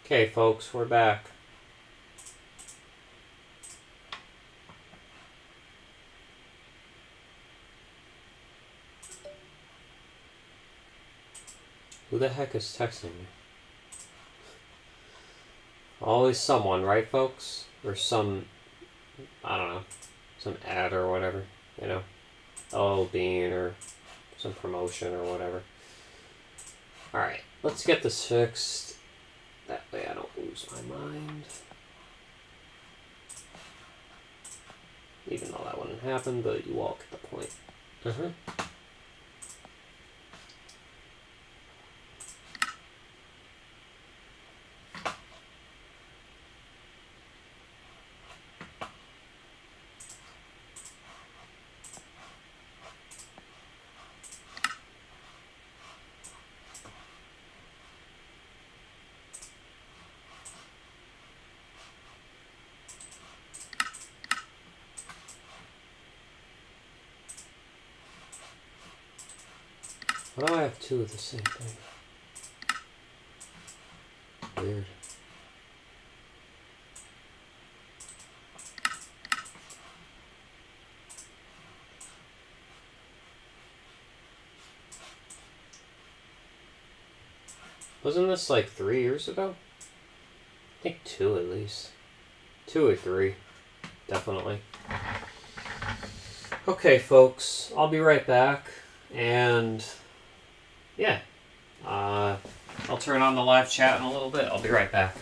Okay, folks, we're back. Who the heck is texting me? Always someone, right, folks? Or some, I don't know, some ad or whatever, you know? LL Bean or some promotion or whatever. Alright, let's get this fixed. That way I don't lose my mind. Even though that wouldn't happen, but you all get the point. Why do I have two of the same thing? Weird. Wasn't this like 3 years ago? I think 2 at least. 2 or 3. Definitely. Okay, folks. I'll be right back. And yeah. I'll turn on the live chat in a little bit. I'll be right back.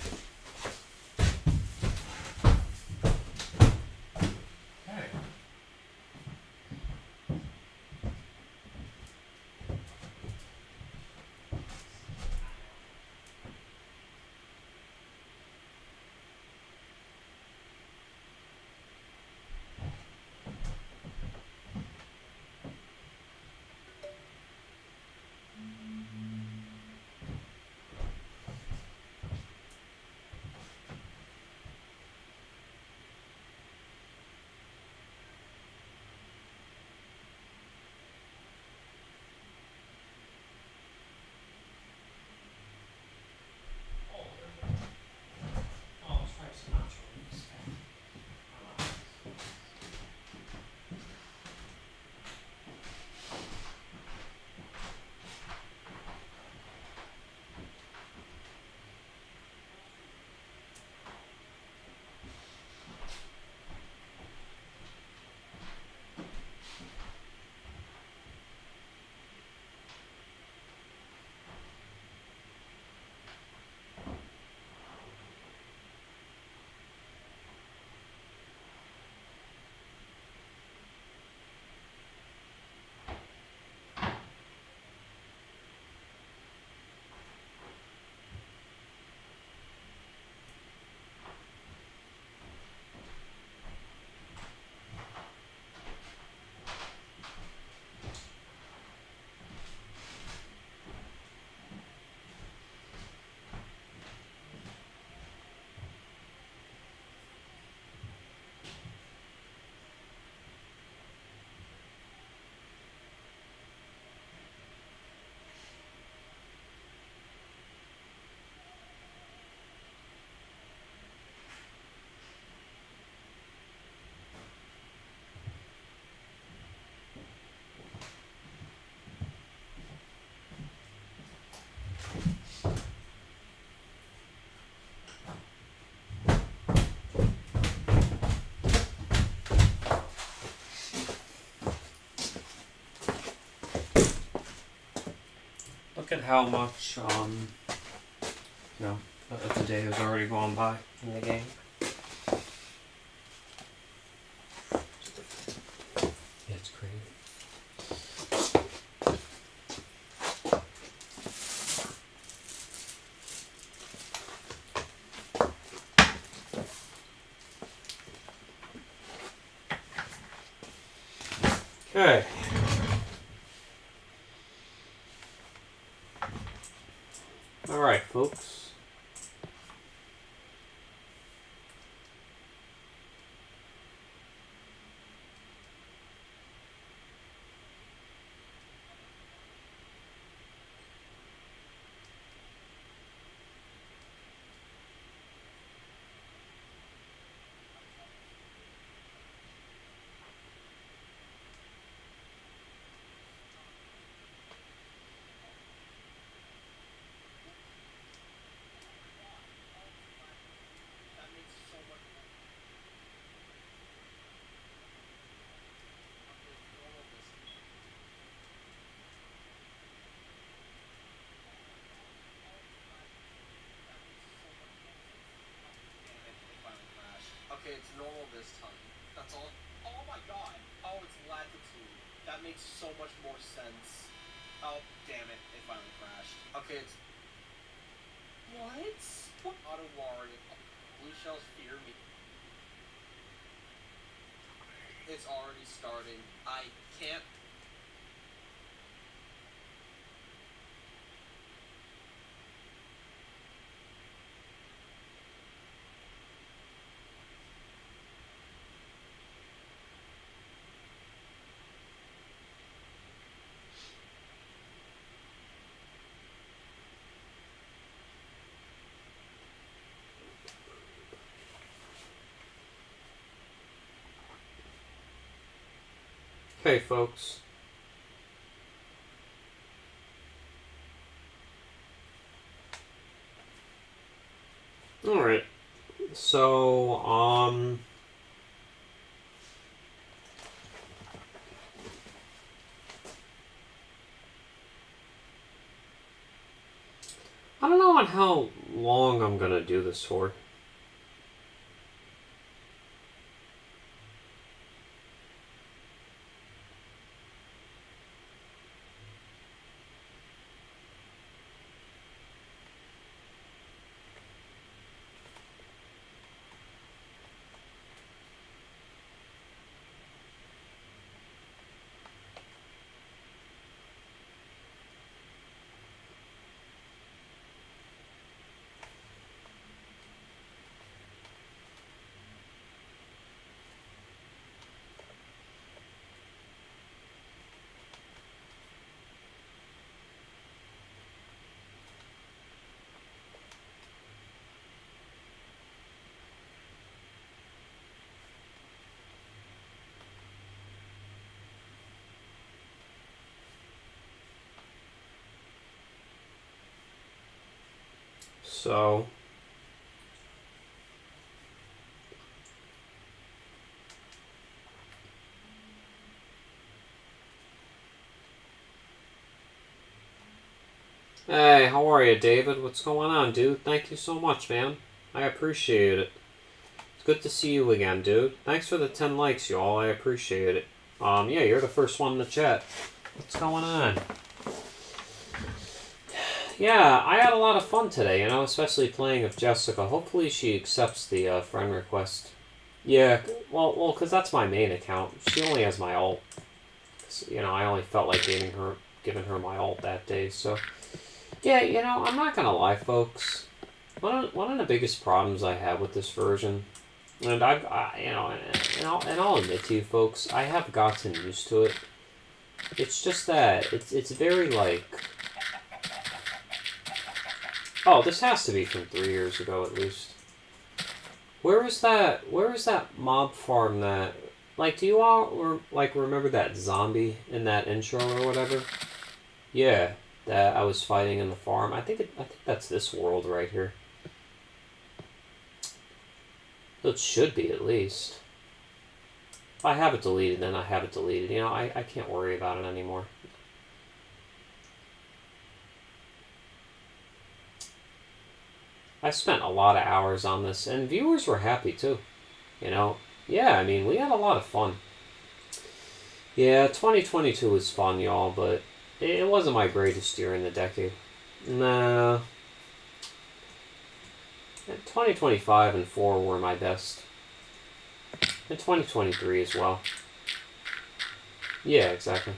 Look at how much, the day has already gone by in the game. Yeah, it's crazy. Okay. Alright, folks. this time. That's all. Oh my god. Oh, it's latitude. That makes so much more sense. Oh, damn it. It finally crashed. Okay, it's... What? Auto warrior. Blue shells fear me. It's already starting. I can't... Okay, folks. Alright. So, I don't know on how long I'm gonna do this for. So, hey, how are you, David? What's going on, dude? Thank you so much, man. I appreciate it. It's good to see you again, dude. Thanks for the 10 likes, y'all. I appreciate it. Yeah, you're the first one in the chat. What's going on? Yeah, I had a lot of fun today, especially playing with Jessica. Hopefully she accepts the friend request. Yeah, well, because that's my main account. She only has my alt. I only felt like giving her my alt that day, so... Yeah, I'm not gonna lie, folks. One of the biggest problems I have with this version, and I'll admit to you, folks, I have gotten used to it. It's just that it's very like... Oh, this has to be from 3 years ago at least. Where is that mob farm that... Like, do you all remember that zombie in that intro or whatever? Yeah, that I was fighting in the farm. I think that's this world right here. It should be at least. If I have it deleted, then I have it deleted. I can't worry about it anymore. I spent a lot of hours on this, and viewers were happy too. Yeah, I mean, we had a lot of fun. Yeah, 2022 was fun, y'all, but it wasn't my greatest year in the decade. Nah. 2025 and 4 were my best. And 2023 as well. Yeah, exactly.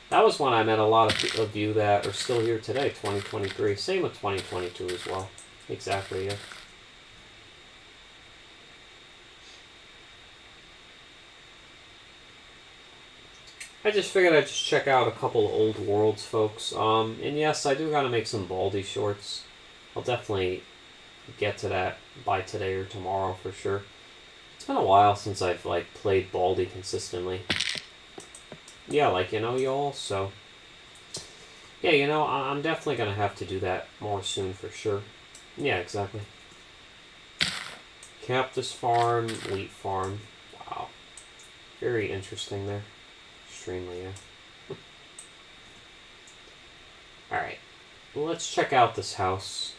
That was when I met a lot of you that are still here today, 2023. Same with 2022 as well. Exactly, yeah. I just figured I'd just check out a couple of old worlds, folks. And yes, I do gotta make some Baldi shorts. I'll definitely get to that by today or tomorrow for sure. It's been a while since I've played Baldi consistently. Yeah, y'all, so... Yeah, I'm definitely gonna have to do that more soon for sure. Yeah, exactly. Cactus farm, wheat farm. Wow. Very interesting there. Extremely, yeah. Alright. Well, let's check out this house.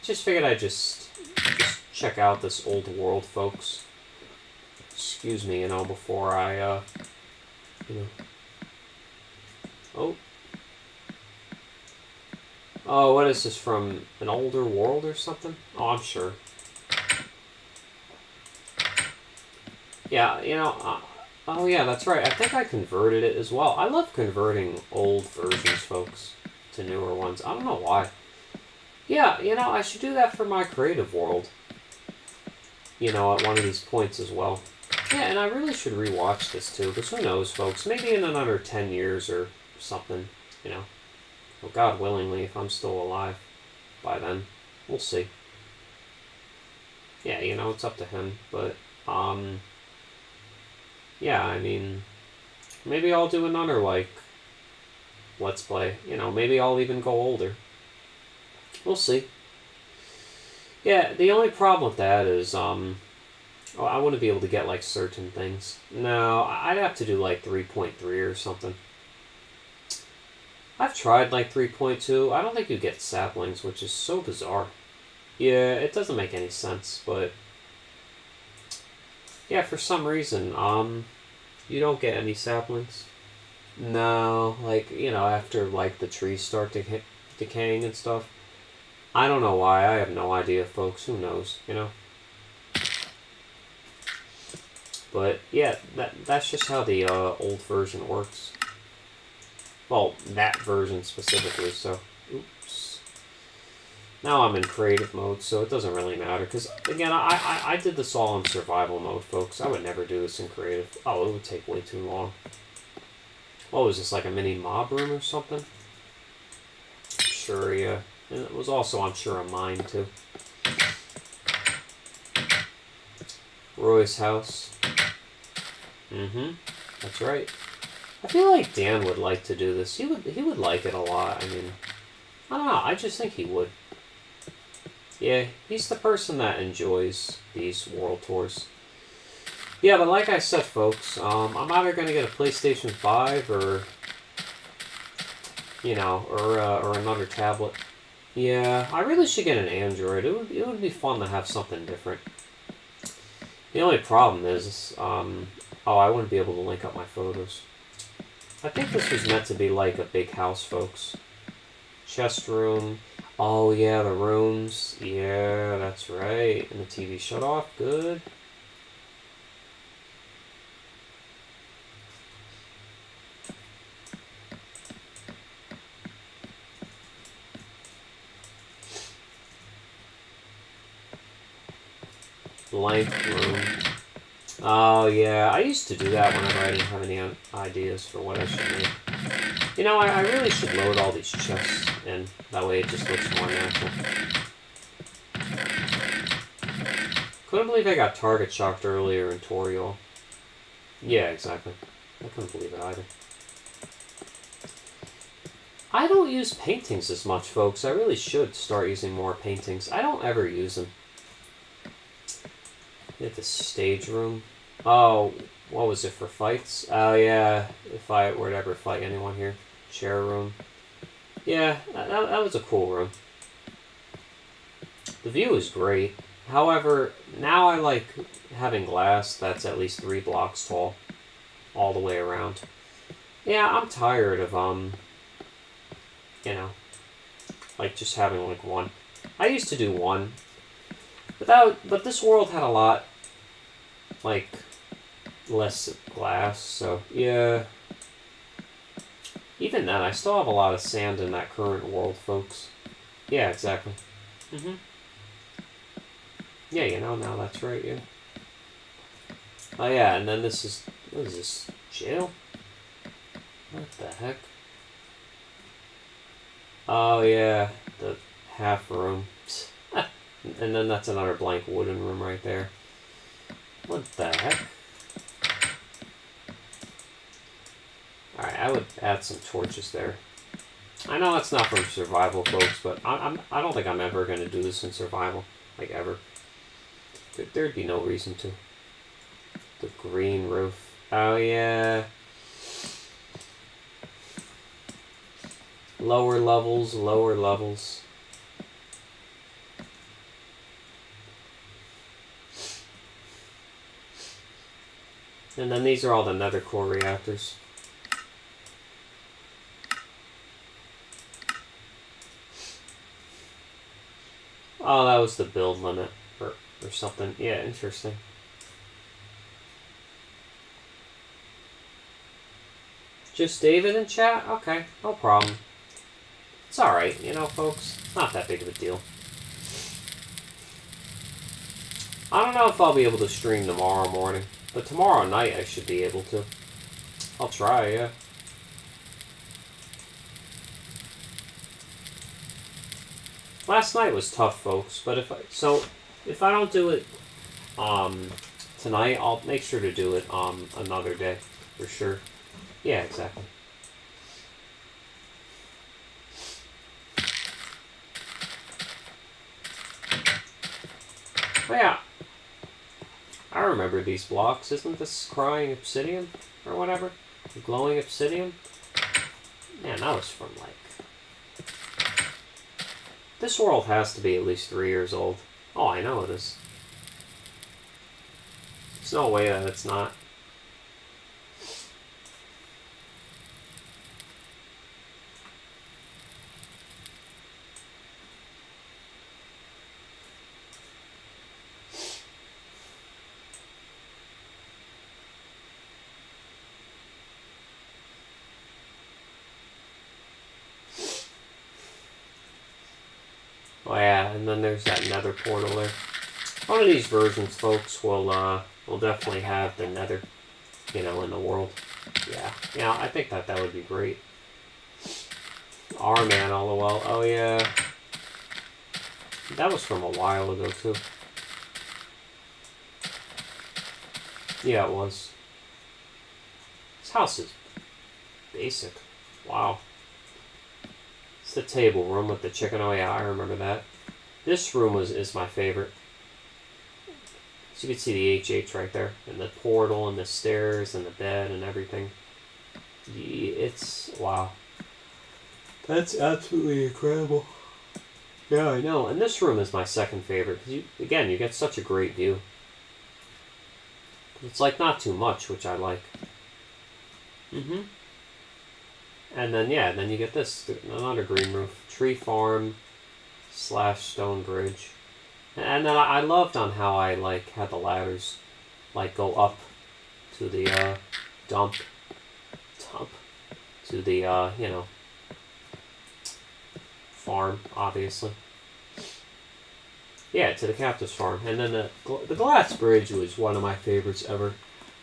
Just figured I'd just check out this old world, folks. Excuse me, you know, before I, you know. Oh. Oh, what is this, from an older world or something? Oh, I'm sure. Yeah, you know, oh yeah, that's right. I think I converted it as well. I love converting old versions, folks, to newer ones. I don't know why. Yeah, you know, I should do that for my creative world. You know, at one of these points as well. Yeah, and I really should rewatch this too, because who knows, folks? Maybe in another 10 years or something, you know. Well, God willingly, if I'm still alive by then. We'll see. Yeah, you know, it's up to him. But, yeah, I mean, maybe I'll do another, like, Let's Play. You know, maybe I'll even go older. We'll see. Yeah, the only problem with that is, oh, I wouldn't be able to get, like, certain things. No, I'd have to do, like, 3.3 or something. I've tried, like, 3.2. I don't think you get saplings, which is so bizarre. Yeah, it doesn't make any sense, but... yeah, for some reason, you don't get any saplings. No, like, you know, after, like, the trees start decaying and stuff. I don't know why. I have no idea, folks. Who knows, you know? But, yeah, that's just how the old version works. Well, that version specifically, so... oops. Now I'm in creative mode, so it doesn't really matter. Because, again, I did this all in survival mode, folks. I would never do this in creative. Oh, it would take way too long. What was this, like a mini mob room or something? Sure, yeah. And it was also, I'm sure, a mine, too. Roy's house. Mm-hmm. That's right. I feel like Dan would like to do this. He would like it a lot. I mean, I don't know. I just think he would. Yeah, he's the person that enjoys these world tours. Yeah, but like I said, folks, I'm either going to get a PlayStation 5 or, you know, or another tablet. Yeah, I really should get an Android. It would be fun to have something different. The only problem is, oh, I wouldn't be able to link up my photos. I think this was meant to be like a big house, folks. Chest room. Oh, yeah, the rooms. Yeah, that's right. And the TV shut off. Good. Blank room. Oh, yeah. I used to do that whenever I didn't have any ideas for what I should make. You know, I really should load all these chests in. That way it just looks more natural. Couldn't believe I got target shocked earlier in Toriel. Yeah, exactly. I couldn't believe it either. I don't use paintings as much, folks. I really should start using more paintings. I don't ever use them. Get the stage room. Oh, what was it, for fights? Oh, yeah, if I were to ever fight anyone here. Chair room. Yeah, that was a cool room. The view is great. However, now I like having glass that's at least 3 blocks tall. All the way around. Yeah, I'm tired of, you know, like just having like one. I used to do one. But this world had a lot, like, less glass, so, yeah. Even then, I still have a lot of sand in that current world, folks. Yeah, exactly. Mm-hmm. Yeah, you know, now that's right, yeah. Oh, yeah, and then this is, what is this, jail? What the heck? Oh, yeah, the half room. And then that's another blank wooden room right there. What the heck? Alright, I would add some torches there. I know that's not from survival, folks, but I don't think I'm ever going to do this in survival. Like, ever. There'd be no reason to. The green roof. Oh, yeah. Lower levels, lower levels. And then these are all the nether core reactors. Oh, that was the build limit or something. Yeah, interesting. Just David in chat? Okay, no problem. It's alright, you know, folks. It's not that big of a deal. I don't know if I'll be able to stream tomorrow morning, but tomorrow night I should be able to. I'll try, yeah. Last night was tough, folks, but if I don't do it tonight, I'll make sure to do it another day for sure. Yeah, exactly. But yeah, I remember these blocks. Isn't this crying obsidian or whatever? The glowing obsidian? Man, that was from like... This world has to be at least 3 years old. Oh, I know it is. There's no way that it's not. Oh yeah, and then there's that nether portal there. One of these versions, folks, will definitely have the nether, you know, in the world. Yeah, yeah, I think that would be great. R-Man, LOL. Oh yeah, that was from a while ago too. Yeah, it was. This house is basic. Wow. It's the table room with the chicken. Oh yeah, I remember that. This room is my favorite. So you can see the HH right there, and the portal, and the stairs, and the bed, and everything. It's wow. That's absolutely incredible. Yeah, I know. And this room is my second favorite because you get such a great view. It's like not too much, which I like. And then yeah, then you get this, another green roof, tree farm / stone bridge. And then I loved on how I like had the ladders like go up to the dump to the you know, farm, obviously. Yeah, to the cactus farm. And then the glass bridge was one of my favorites ever.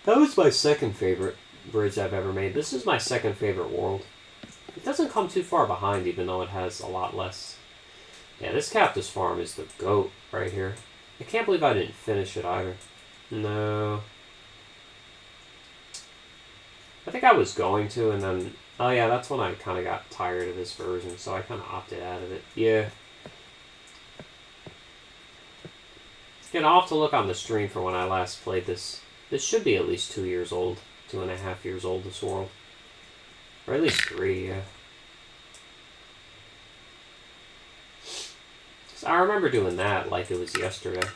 That was my second favorite bridge I've ever made. This is my second favorite world. It doesn't come too far behind, even though it has a lot less. Yeah, this cactus farm is the goat right here. I can't believe I didn't finish it either. No. I think I was going to, and then... Oh yeah, that's when I kind of got tired of this version, so I kind of opted out of it. Yeah. Again, I'll have to look on the stream for when I last played this. This should be at least 2 years old. 2.5 years old, this world. Or at least 3, yeah. I remember doing that like it was yesterday.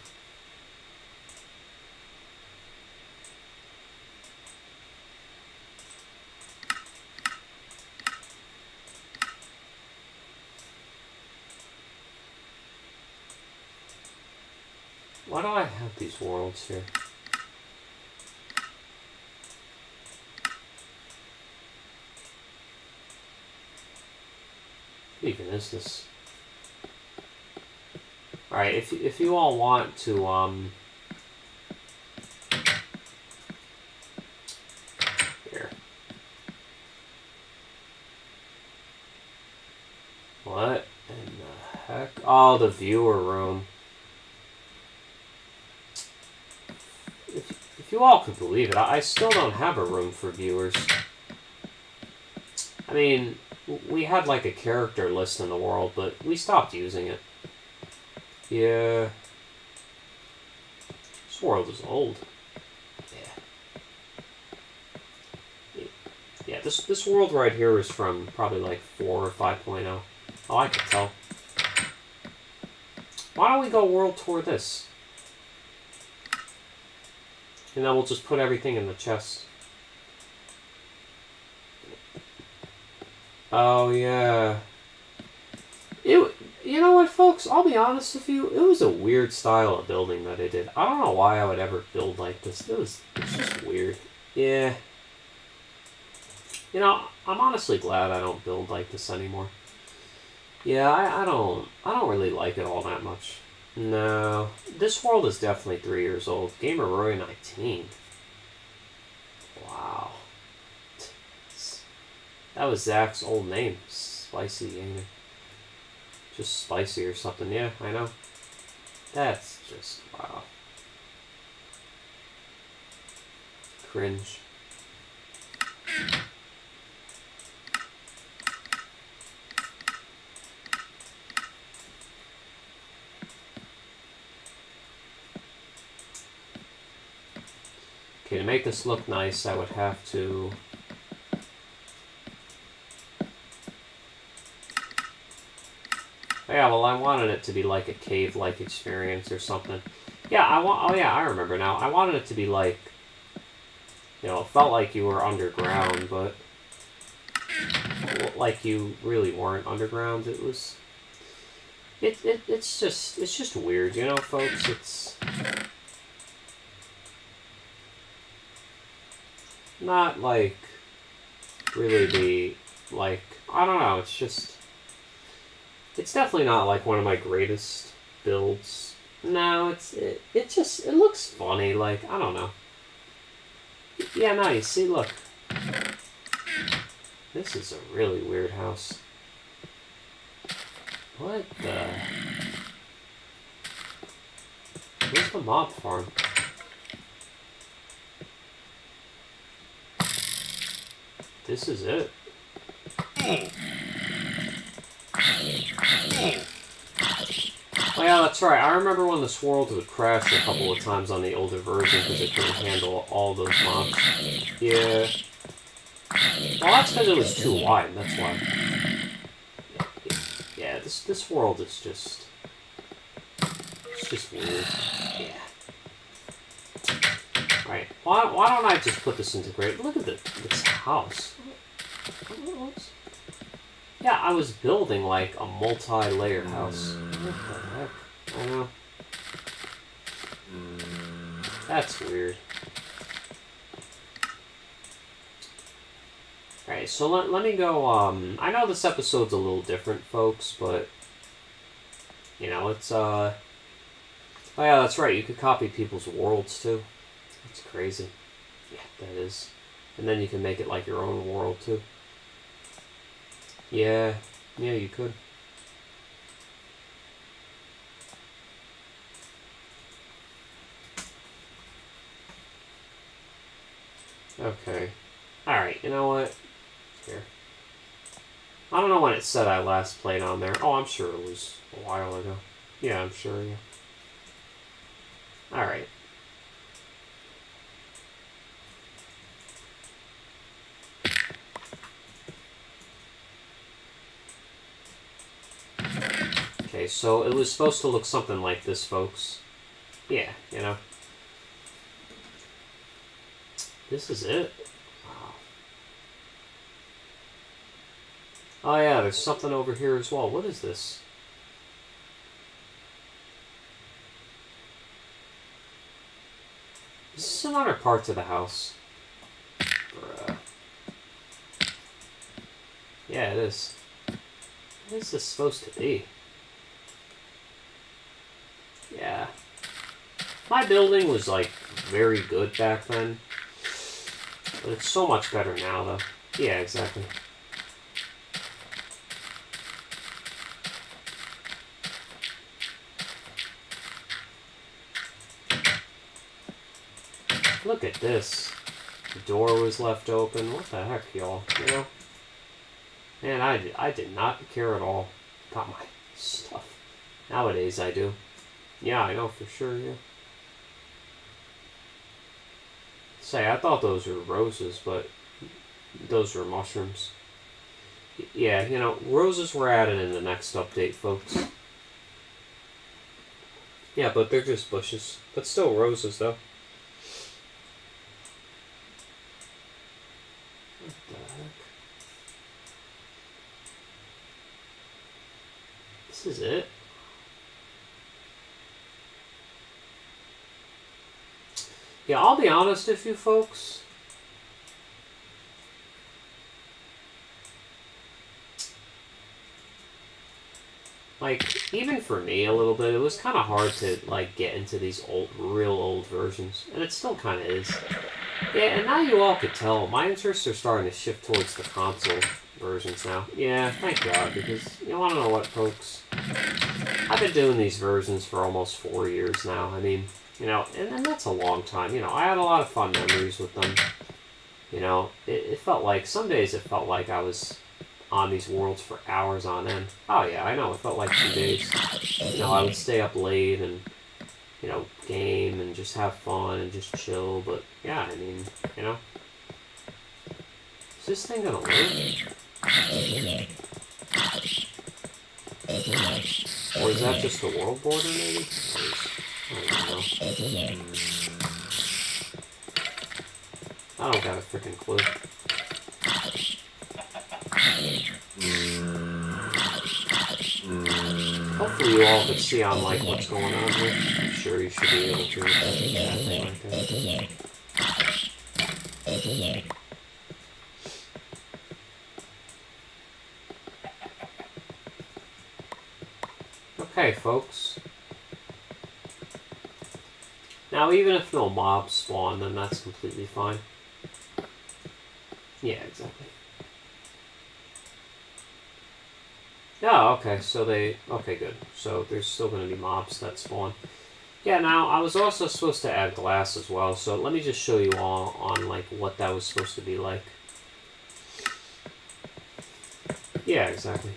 Why do I have these worlds here? What even is this? Alright, if you all want to, here. What in the heck? Oh, the viewer room. If you all could believe it, I still don't have a room for viewers. I mean, we had like a character list in the world, but we stopped using it. Yeah. This world is old. Yeah. Yeah, this world right here is from probably like 4 or 5.0. Oh, I could tell. Why don't we go world tour this? And then we'll just put everything in the chest. Oh, yeah. You know what, folks? I'll be honest with you. It was a weird style of building that I did. I don't know why I would ever build like this. It's just weird. Yeah. You know, I'm honestly glad I don't build like this anymore. Yeah, I don't really like it all that much. No. This world is definitely 3 years old. Gamer RoyYT. Wow. That was Zach's old name. Spicy Gamer. Just spicy or something. Yeah, I know. That's just, wow. Cringe. Okay, to make this look nice, I would have to... Yeah, well, I wanted it to be like a cave-like experience or something. Yeah, oh yeah, I remember now. I wanted it to be like, you know, it felt like you were underground, but like you really weren't underground. It was... It's just weird, you know, folks? It's... not like really the like I don't know, it's just it's definitely not like one of my greatest builds. No, it just it looks funny, like I don't know. Yeah, no, you see, look. This is a really weird house. What the... Where's the mob farm? This is it. Oh yeah, that's right. I remember when this world would crash a couple of times on the older version because it couldn't handle all those mobs. Yeah. Well, that's because it was too wide. That's why. Yeah, this world is just... it's just weird. Yeah. Right. Why don't I just put this into great... Look at this house. Yeah, I was building like a multi-layer house. What the heck? I know. That's weird. Alright, so let me go, I know this episode's a little different, folks, but... you know, it's, oh yeah, that's right, you could copy people's worlds, too. That's crazy. Yeah, that is. And then you can make it like your own world, too. Yeah, you could. Okay. Alright, you know what? Here. I don't know when it said I last played on there. Oh, I'm sure it was a while ago. Yeah, I'm sure, yeah. Alright. Okay, so it was supposed to look something like this, folks. Yeah, you know. This is it. Wow. Oh yeah, there's something over here as well. What is this? Is this another part to the house? Bruh. Yeah, it is. What is this supposed to be? Yeah. My building was, like, very good back then. But it's so much better now, though. Yeah, exactly. Look at this. The door was left open. What the heck, y'all? You know? Man, I did not care at all about my stuff. Nowadays, I do. Yeah, I know for sure, yeah. Say, I thought those were roses, but those were mushrooms. Yeah, you know, roses were added in the next update, folks. Yeah, but they're just bushes. But still roses, though. What the heck? This is it? Yeah, I'll be honest with you folks. Like, even for me a little bit, it was kind of hard to, like, get into these real old versions. And it still kind of is. Yeah, and now you all could tell, my interests are starting to shift towards the console versions now. Yeah, thank God, because you want to know what, folks? I've been doing these versions for almost 4 years now. I mean, you know, and that's a long time. You know, I had a lot of fun memories with them. You know, it felt like, some days it felt like I was on these worlds for hours on end. Oh yeah, I know, it felt like 2 days. You know, I would stay up late and, you know, game and just have fun and just chill, but yeah, I mean, you know. Is this thing gonna work? Or is that just the world border, maybe? I don't know. I don't got a freaking clue. Hopefully you all can see on like what's going on here. I'm sure you should be able to. Okay, folks. Now, even if no mobs spawn, then that's completely fine. Yeah, exactly. Oh, okay, so okay, good. So there's still going to be mobs that spawn. Yeah, now, I was also supposed to add glass as well, so let me just show you all on, like, what that was supposed to be like. Yeah, exactly.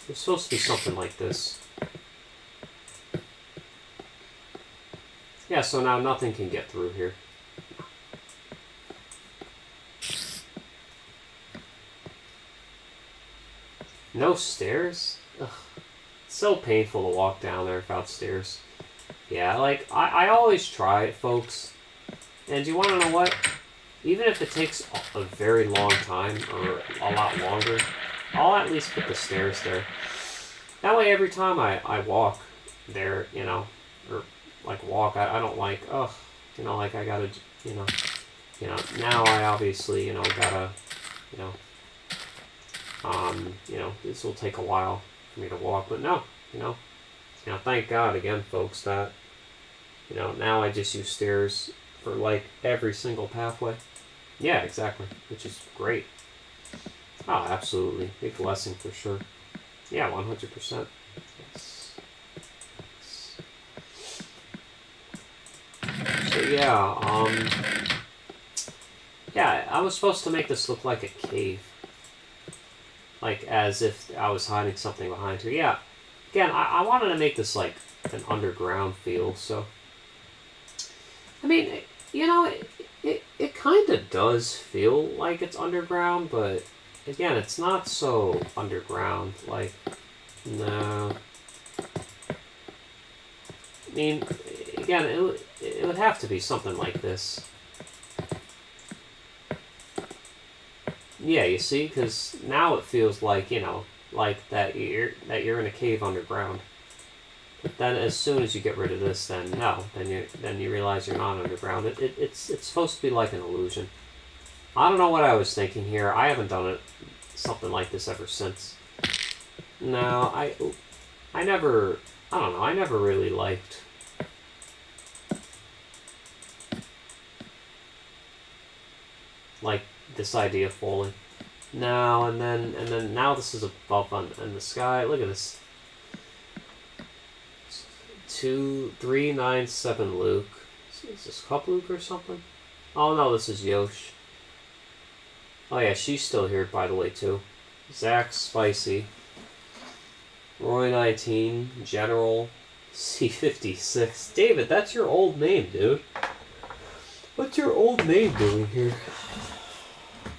It's supposed to be something like this. Yeah, so now nothing can get through here. No stairs? Ugh. It's so painful to walk down there without stairs. Yeah, like, I always try it, folks. And you want to know what? Even if it takes a very long time, or a lot longer, I'll at least put the stairs there. That way every time I walk there, you know, or, like, walk, I don't like, ugh, you know, like, I gotta, you know, now I obviously, you know, gotta, you know, this will take a while for me to walk, but no, you know, thank God again, folks, that, you know, now I just use stairs for, like, every single pathway. Yeah, exactly, which is great. Oh, absolutely. Big blessing for sure. Yeah, 100%. Yes. So, yeah, I was supposed to make this look like a cave. Like, as if I was hiding something behind here. Yeah, again, I wanted to make this, like, an underground feel, so... I mean, you know, it kind of does feel like it's underground, but, again, it's not so underground. Like, no. I mean, again, it would have to be something like this. Yeah, you see, because now it feels like, you know, like that you're in a cave underground. But then, as soon as you get rid of this, then no, then you realize you're not underground. It's supposed to be like an illusion. I don't know what I was thinking here. I haven't done something like this ever since. No, I never. I don't know. I never really liked. Like, this idea of falling. Now and then now this is above in the sky. Look at this. 2397 Luke. Is this Cup Luke or something? Oh no, this is Yosh. Oh yeah, she's still here by the way too. Zach Spicy. RoyYT, General, C56. David, that's your old name, dude. What's your old name doing here?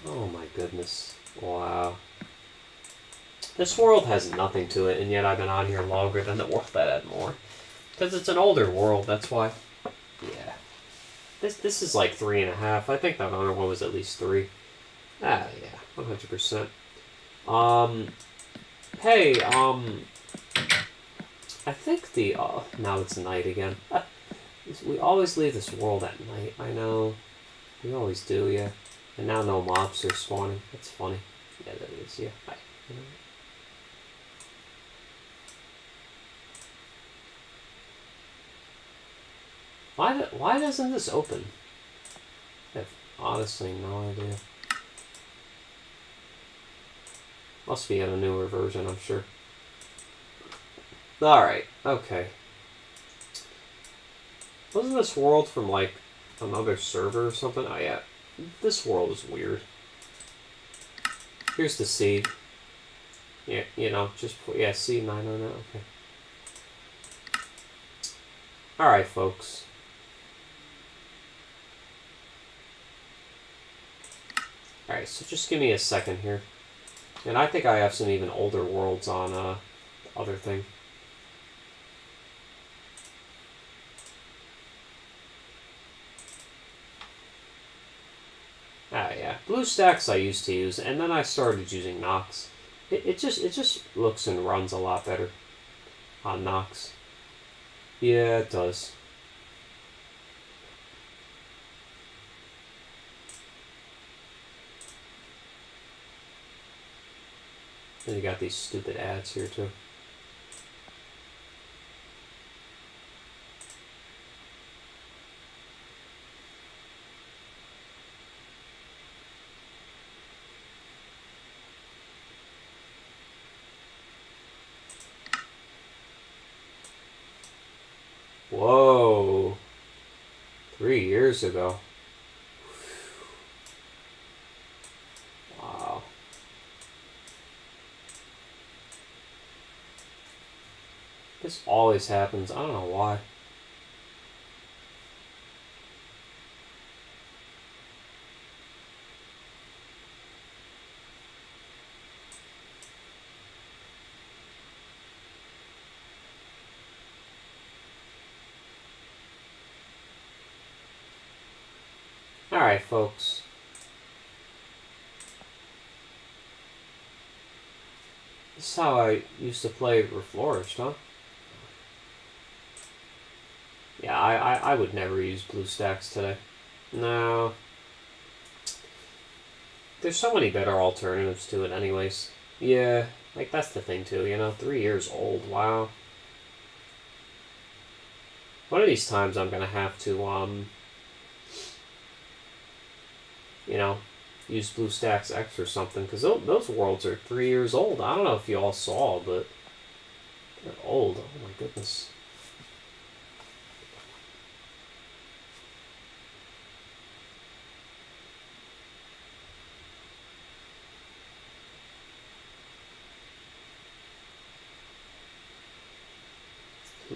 Oh my goodness. Wow. This world has nothing to it, and yet I've been on here longer than the world that had more. Because it's an older world, that's why. Yeah. This is like 3.5. I think that other one was at least 3. Ah, yeah, 100%. Hey, I think the, now it's night again. We always leave this world at night, I know. We always do, yeah. And now no mobs are spawning. That's funny. Yeah, that is, yeah. Why doesn't this open? I have honestly no idea. Must be in a newer version, I'm sure. Alright, okay. Wasn't this world from, like, another server or something? Oh, yeah. This world is weird. Here's the C. Yeah, you know, just, yeah, C909, okay. Alright, folks. Alright, so just give me a second here. And I think I have some even older worlds on, the other thing. Ah, yeah. BlueStacks I used to use, and then I started using Nox. It just looks and runs a lot better on Nox. Yeah, it does. And you got these stupid ads here too. Whoa. 3 years ago. Wow. This always happens. I don't know why. Alright, folks. This is how I used to play Reflourished, huh? Yeah, I would never use BlueStacks today. No. There's so many better alternatives to it anyways. Yeah, like that's the thing too, you know, 3 years old, wow. One of these times I'm gonna have to, you know, use BlueStacks X or something, because those worlds are 3 years old. I don't know if you all saw, but they're old. Oh my goodness.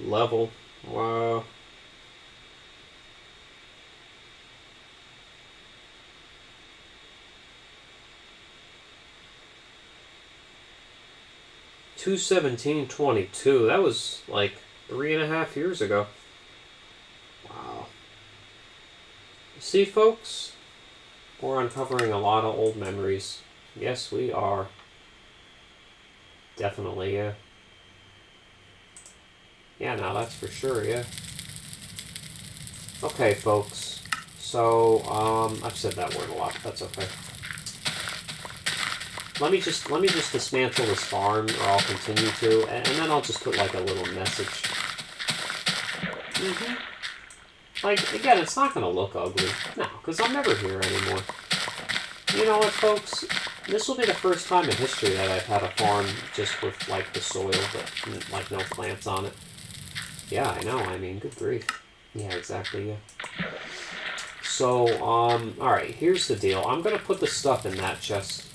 Level. Wow. $217.22. That was like 3.5 years ago. Wow. See, folks, we're uncovering a lot of old memories. Yes, we are. Definitely, yeah. Yeah, no, that's for sure, yeah. Okay, folks. So, I've said that word a lot. That's okay. Let me just dismantle this farm, or I'll continue to, and then I'll just put like a little message. Like, again, it's not gonna look ugly. No, because I'm never here anymore. You know what, folks? This will be the first time in history that I've had a farm just with, like, the soil, but, like, no plants on it. Yeah, I know, I mean, good grief. Yeah, exactly, yeah. So, alright, here's the deal. I'm gonna put the stuff in that chest.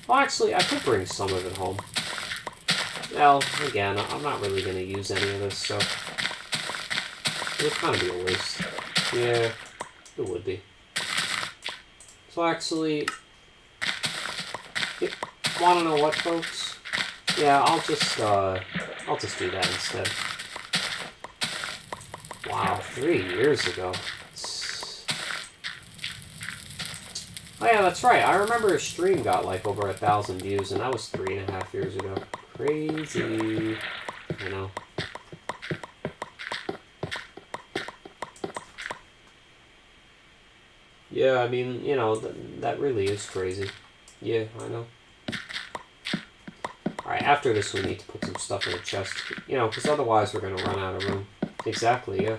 Well, actually, I could bring some of it home. Well, again, I'm not really gonna use any of this, so... it would kind of be a waste. Yeah, it would be. So actually, want to know what, folks? Yeah, I'll just do that instead. Wow, 3 years ago. Oh yeah, that's right. I remember a stream got like over 1,000 views, and that was 3.5 years ago. Crazy, you know. Yeah, I mean, you know, that really is crazy. Yeah, I know. Alright, after this we need to put some stuff in the chest. You know, because otherwise we're going to run out of room. Exactly, yeah.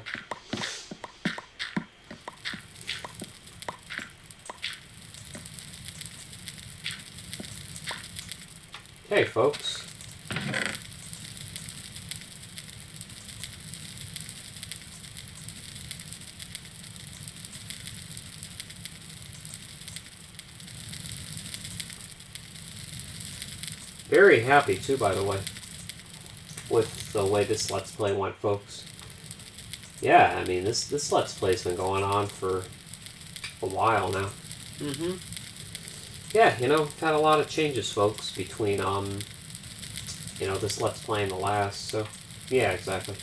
Okay, folks. Very happy, too, by the way, with the way this Let's Play went, folks. Yeah, I mean, this Let's Play's been going on for a while now. Mm-hmm. Yeah, you know, had a lot of changes, folks, between, you know, this Let's Play and the last, so, yeah, exactly.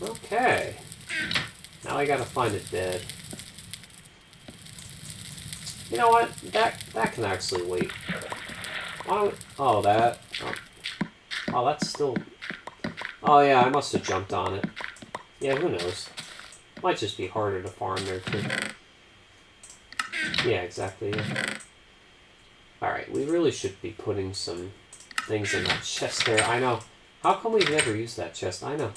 Okay. Now I gotta find it dead. You know what? That can actually wait. Why don't... Oh, that... Oh, that's still... Oh, yeah, I must have jumped on it. Yeah, who knows? Might just be harder to farm there, too. Yeah, exactly, yeah. Alright, we really should be putting some things in that chest there. I know. How come we've never used that chest? I know.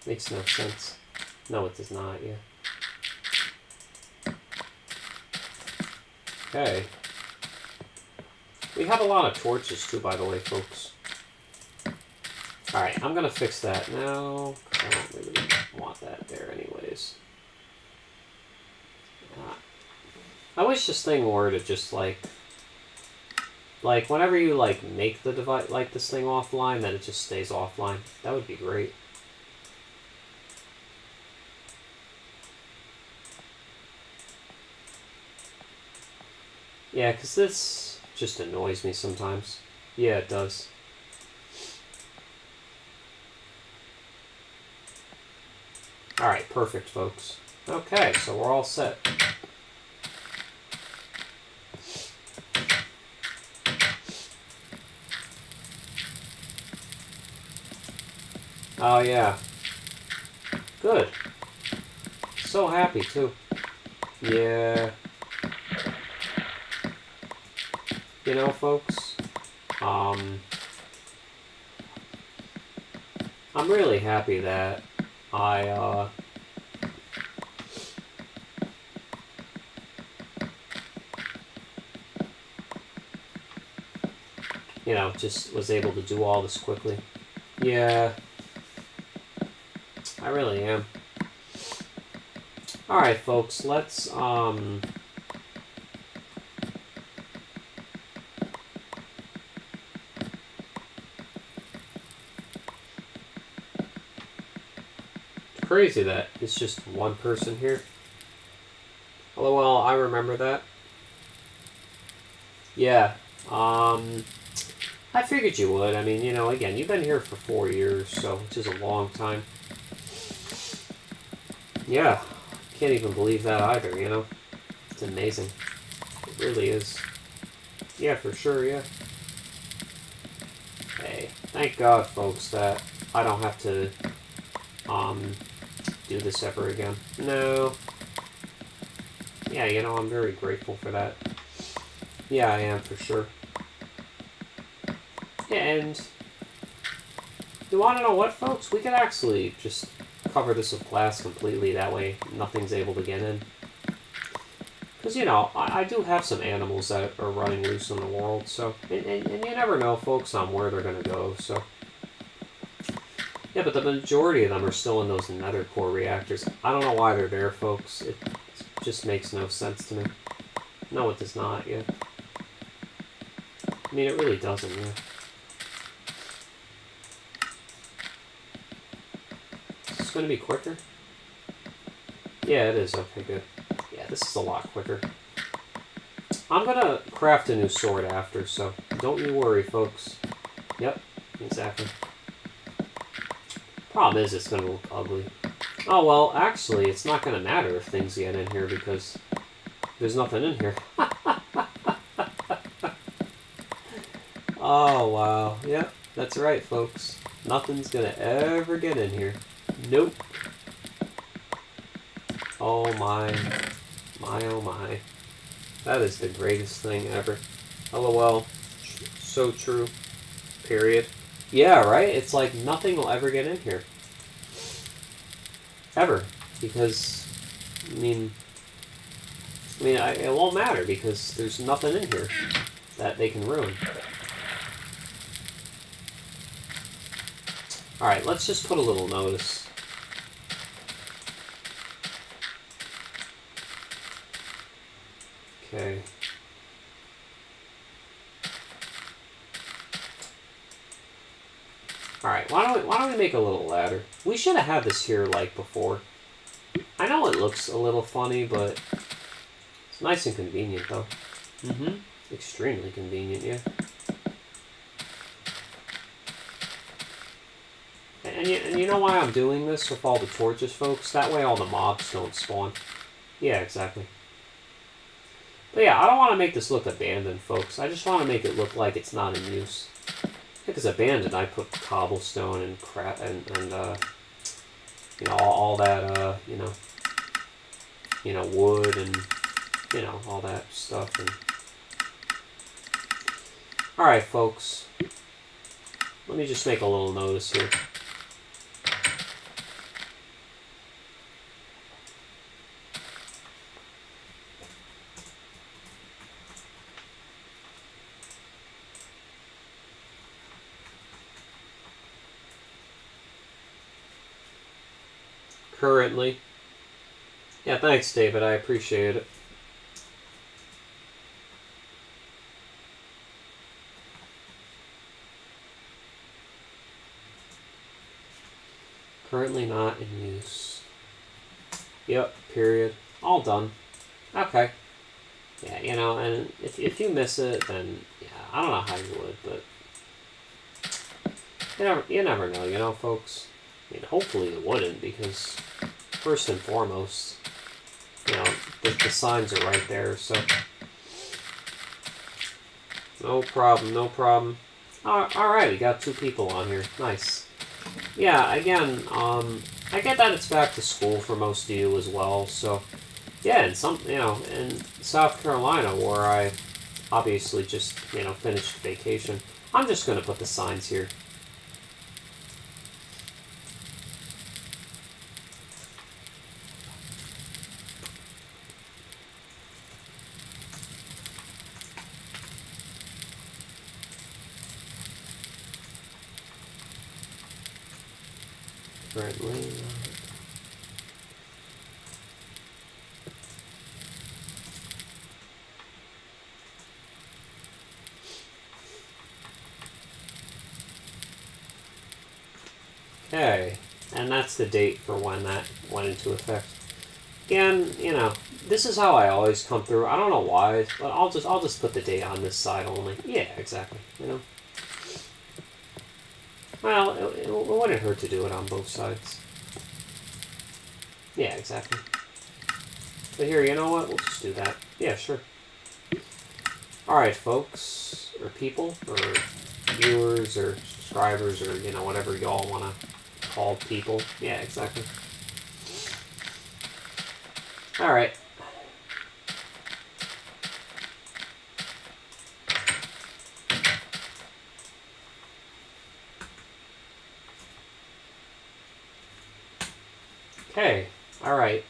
Makes no sense. No, it does not, yeah. Okay. We have a lot of torches, too, by the way, folks. Alright, I'm gonna fix that now. I don't really want that there anyways. I wish this thing were to just, like, whenever you, like, make the device, like, this thing offline, that it just stays offline. That would be great. Yeah, because this just annoys me sometimes. Yeah, it does. Alright, perfect, folks. Okay, so we're all set. Oh, yeah. Good. So happy, too. Yeah. You know, folks, I'm really happy that I, you know, just was able to do all this quickly. Yeah. I really am. Alright, folks, let's, crazy that it's just one person here. Although, well, I remember that. Yeah. I figured you would. I mean, you know, again, you've been here for 4 years, so, which is a long time. Yeah. Can't even believe that either, you know? It's amazing. It really is. Yeah, for sure, yeah. Hey, thank God, folks, that I don't have to, do this ever again. No. Yeah, you know, I'm very grateful for that. Yeah, I am, for sure. Yeah, and you want to know what, folks? We could actually just cover this with glass completely. That way, nothing's able to get in. Because, you know, I do have some animals that are running loose in the world, so... And you never know, folks, on where they're going to go, so... Yeah, but the majority of them are still in those nether core reactors. I don't know why they're there, folks. It just makes no sense to me. No, it does not, yeah. I mean, it really doesn't, yeah. Is this going to be quicker? Yeah, it is. Okay, good. Yeah, this is a lot quicker. I'm going to craft a new sword after, so don't you worry, folks. Yep, exactly. Problem is, it's going to look ugly. Oh, well, actually, it's not going to matter if things get in here because there's nothing in here. Oh, wow. Yep, that's right, folks. Nothing's going to ever get in here. Nope. Oh, my. My, oh, my. That is the greatest thing ever. LOL. So true. Period. Yeah, right? It's like nothing will ever get in here. Ever. Because, I mean, it won't matter because there's nothing in here that they can ruin. Alright, let's just put a little notice. Okay. Alright, why don't we make a little ladder? We should have had this here like before. I know it looks a little funny, but it's nice and convenient though. Mm-hmm. Extremely convenient, yeah. And you know why I'm doing this with all the torches, folks? That way all the mobs don't spawn. Yeah, exactly. But yeah, I don't want to make this look abandoned, folks. I just want to make it look like it's not in use. If it's abandoned, I put cobblestone and crap and you know, all that you know, wood and you know, all that stuff. And all right, folks. Let me just make a little notice here. Currently. Yeah, thanks, David. I appreciate it. Currently not in use. Yep, period. All done. Okay. Yeah, you know, and if you miss it, then, yeah, I don't know how you would, but you never know, you know, folks? I mean, hopefully it wouldn't, because first and foremost, you know, the signs are right there, so no problem, no problem. Alright, we got 2 people on here. Nice. Yeah, again, I get that it's back to school for most of you as well, so yeah, and you know, in South Carolina, where I obviously just, you know, finished vacation, I'm just gonna put the signs here. Currently. Okay, and that's the date for when that went into effect. Again, you know, this is how I always come through. I don't know why, but I'll just put the date on this side only. Yeah, exactly. You know. Well, it wouldn't hurt to do it on both sides. Yeah, exactly. But here, you know what? We'll just do that. Yeah, sure. Alright, folks, or people, or viewers, or subscribers, or, you know, whatever y'all want to call people. Yeah, exactly. Alright. Okay, alright.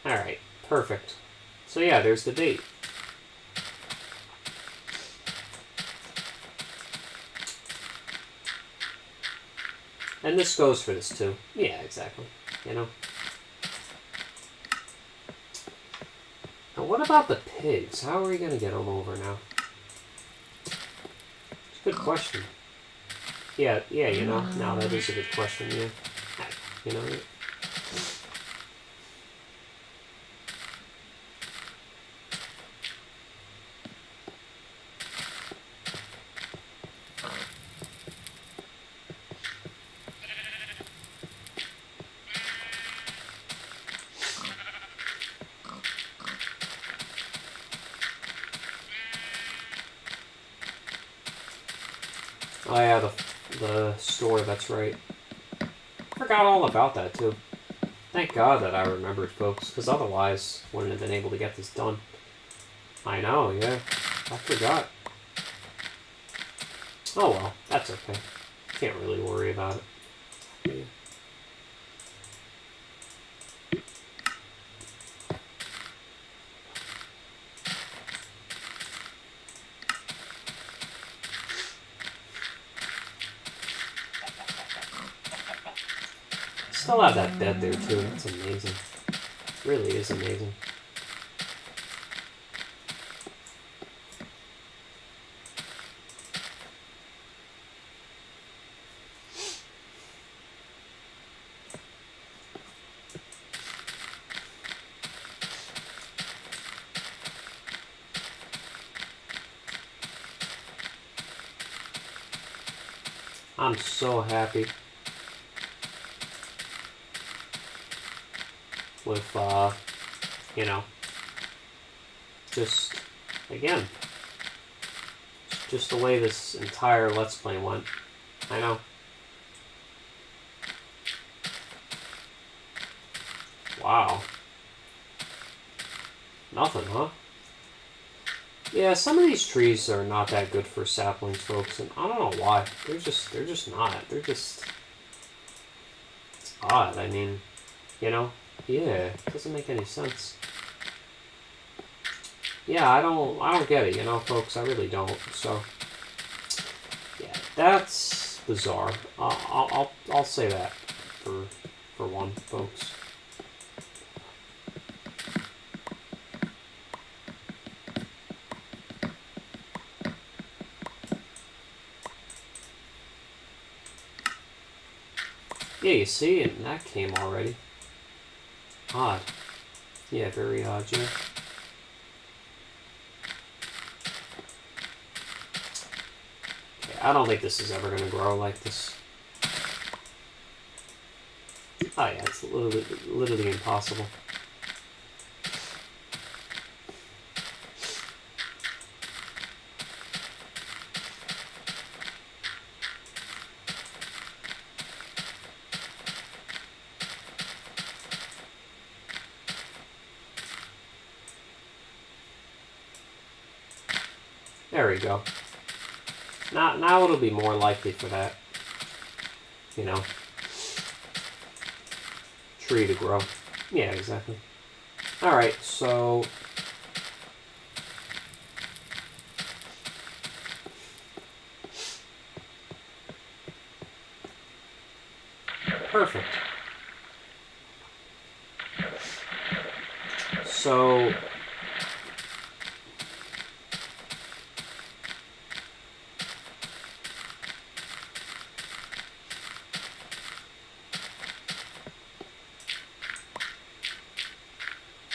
Alright, perfect. So yeah, there's the date. And this goes for this too. Yeah, exactly. You know? Now what about the pigs? How are we going to get them over now? It's a good question. Yeah, you know, now that is a good question, yeah. You know, oh yeah, the store, that's right. Forgot all about that too. Thank God that I remembered, folks, because otherwise wouldn't have been able to get this done. I know, yeah. I forgot. Oh well, that's okay. Can't really worry about it. Yeah. Still have that bed there too. That's amazing. It really is amazing. I'm so happy with, you know, just, again, just the way this entire Let's Play went. I know. Wow. Nothing, huh? Yeah, some of these trees are not that good for saplings, folks, and I don't know why. They're just not. They're just... It's odd, I mean, you know? Yeah, it doesn't make any sense. Yeah, I don't get it, you know, folks, I really don't, so... Yeah, that's bizarre. I'll say that for one, folks. Yeah, you see, and that came already. Odd. Yeah, very odd, yeah. Okay, I don't think this is ever gonna grow like this. Oh yeah, it's literally impossible. There we go. Now it'll be more likely for that, you know, tree to grow. Yeah, exactly. Alright, so... Perfect. So...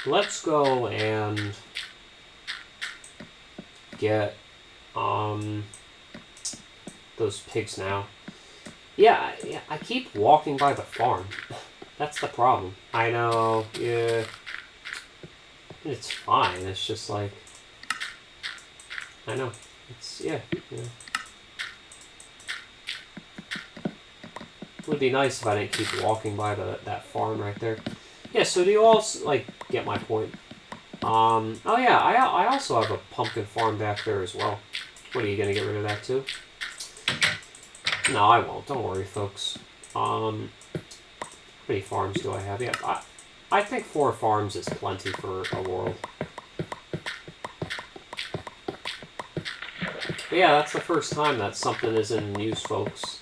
Let's go and get those pigs now. Yeah, I keep walking by the farm. That's the problem. I know, yeah. It's fine, it's just like... I know. It's, yeah. It would be nice if I didn't keep walking by that farm right there. Yeah, so do you all, like, get my point? Oh yeah, I also have a pumpkin farm back there as well. What, are you gonna get rid of that too? No, I won't. Don't worry, folks. How many farms do I have? Yeah, I think 4 farms is plenty for a world. But yeah, that's the first time that something is in use, folks.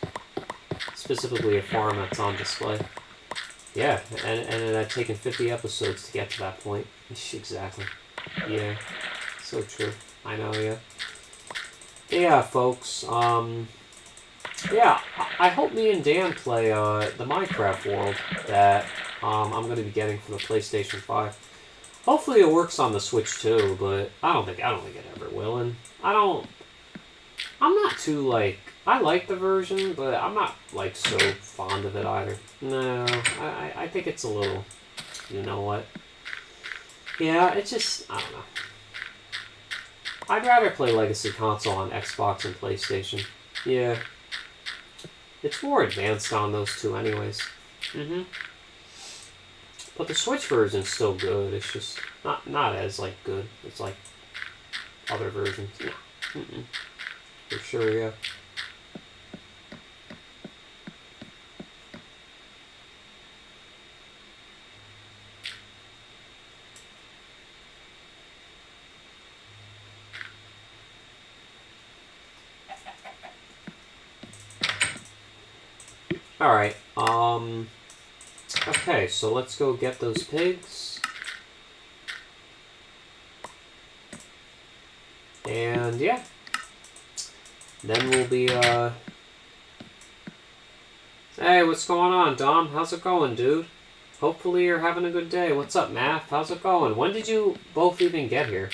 Specifically a farm that's on display. Yeah, and it had taken 50 episodes to get to that point. Exactly. Yeah, so true. I know, yeah. Yeah, folks, Yeah, I hope me and Dan play the Minecraft world that I'm going to be getting for the PlayStation 5. Hopefully it works on the Switch too, but I don't think it ever will. And I'm not too like, I like the version, but I'm not like so fond of it either. No, I think it's a little, you know what? Yeah, it's just, I don't know. I'd rather play Legacy Console on Xbox and PlayStation. Yeah. It's more advanced on those two anyways. But the Switch version's still good. It's just not as like good. It's like other versions. Yeah. For sure, yeah. Alright, okay, so let's go get those pigs. And, yeah. Then we'll be, Hey, what's going on, Dom? How's it going, dude? Hopefully you're having a good day. What's up, Math? How's it going? When did you both even get here?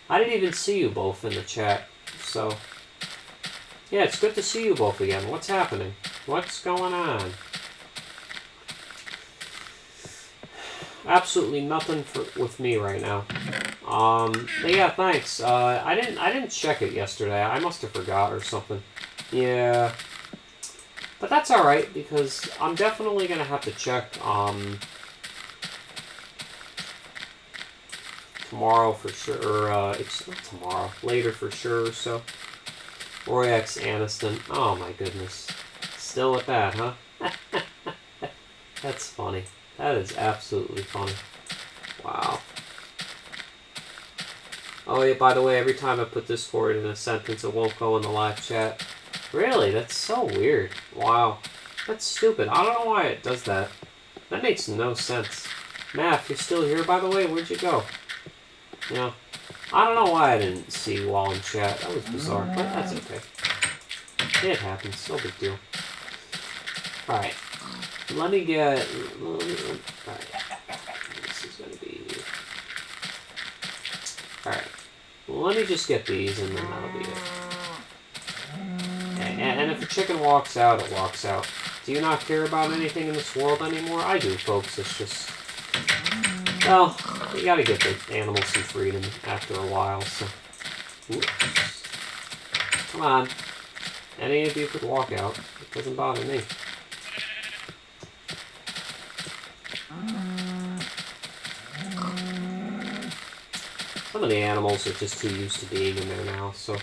I didn't even see you both in the chat, so... Yeah, it's good to see you both again. What's happening? What's going on? Absolutely nothing with me right now. But yeah, thanks. I didn't check it yesterday. I must have forgot or something. Yeah. But that's alright, because I'm definitely gonna have to check, tomorrow for sure, or, it's not tomorrow, later for sure, so. RoyX Aniston. Oh my goodness. Still with that, huh? That's funny. That is absolutely funny. Wow. Oh yeah, by the way, every time I put Discord in a sentence, it won't go in the live chat. Really? That's so weird. Wow. That's stupid. I don't know why it does that. That makes no sense. Math, you're still here, by the way? Where'd you go? You know, I don't know why I didn't see you all in chat. That was bizarre, but that's okay. It happens. No big deal. Alright. Let me get... Alright. This is going to be... Alright. Let me just get these, and then that'll be it. Okay. And if the chicken walks out, it walks out. Do you not care about anything in this world anymore? I do, folks. It's just... Well, you gotta give the animals some freedom after a while, so... Oops. Come on. Any of you could walk out. It doesn't bother me. Some of the animals are just too used to being in there now, so...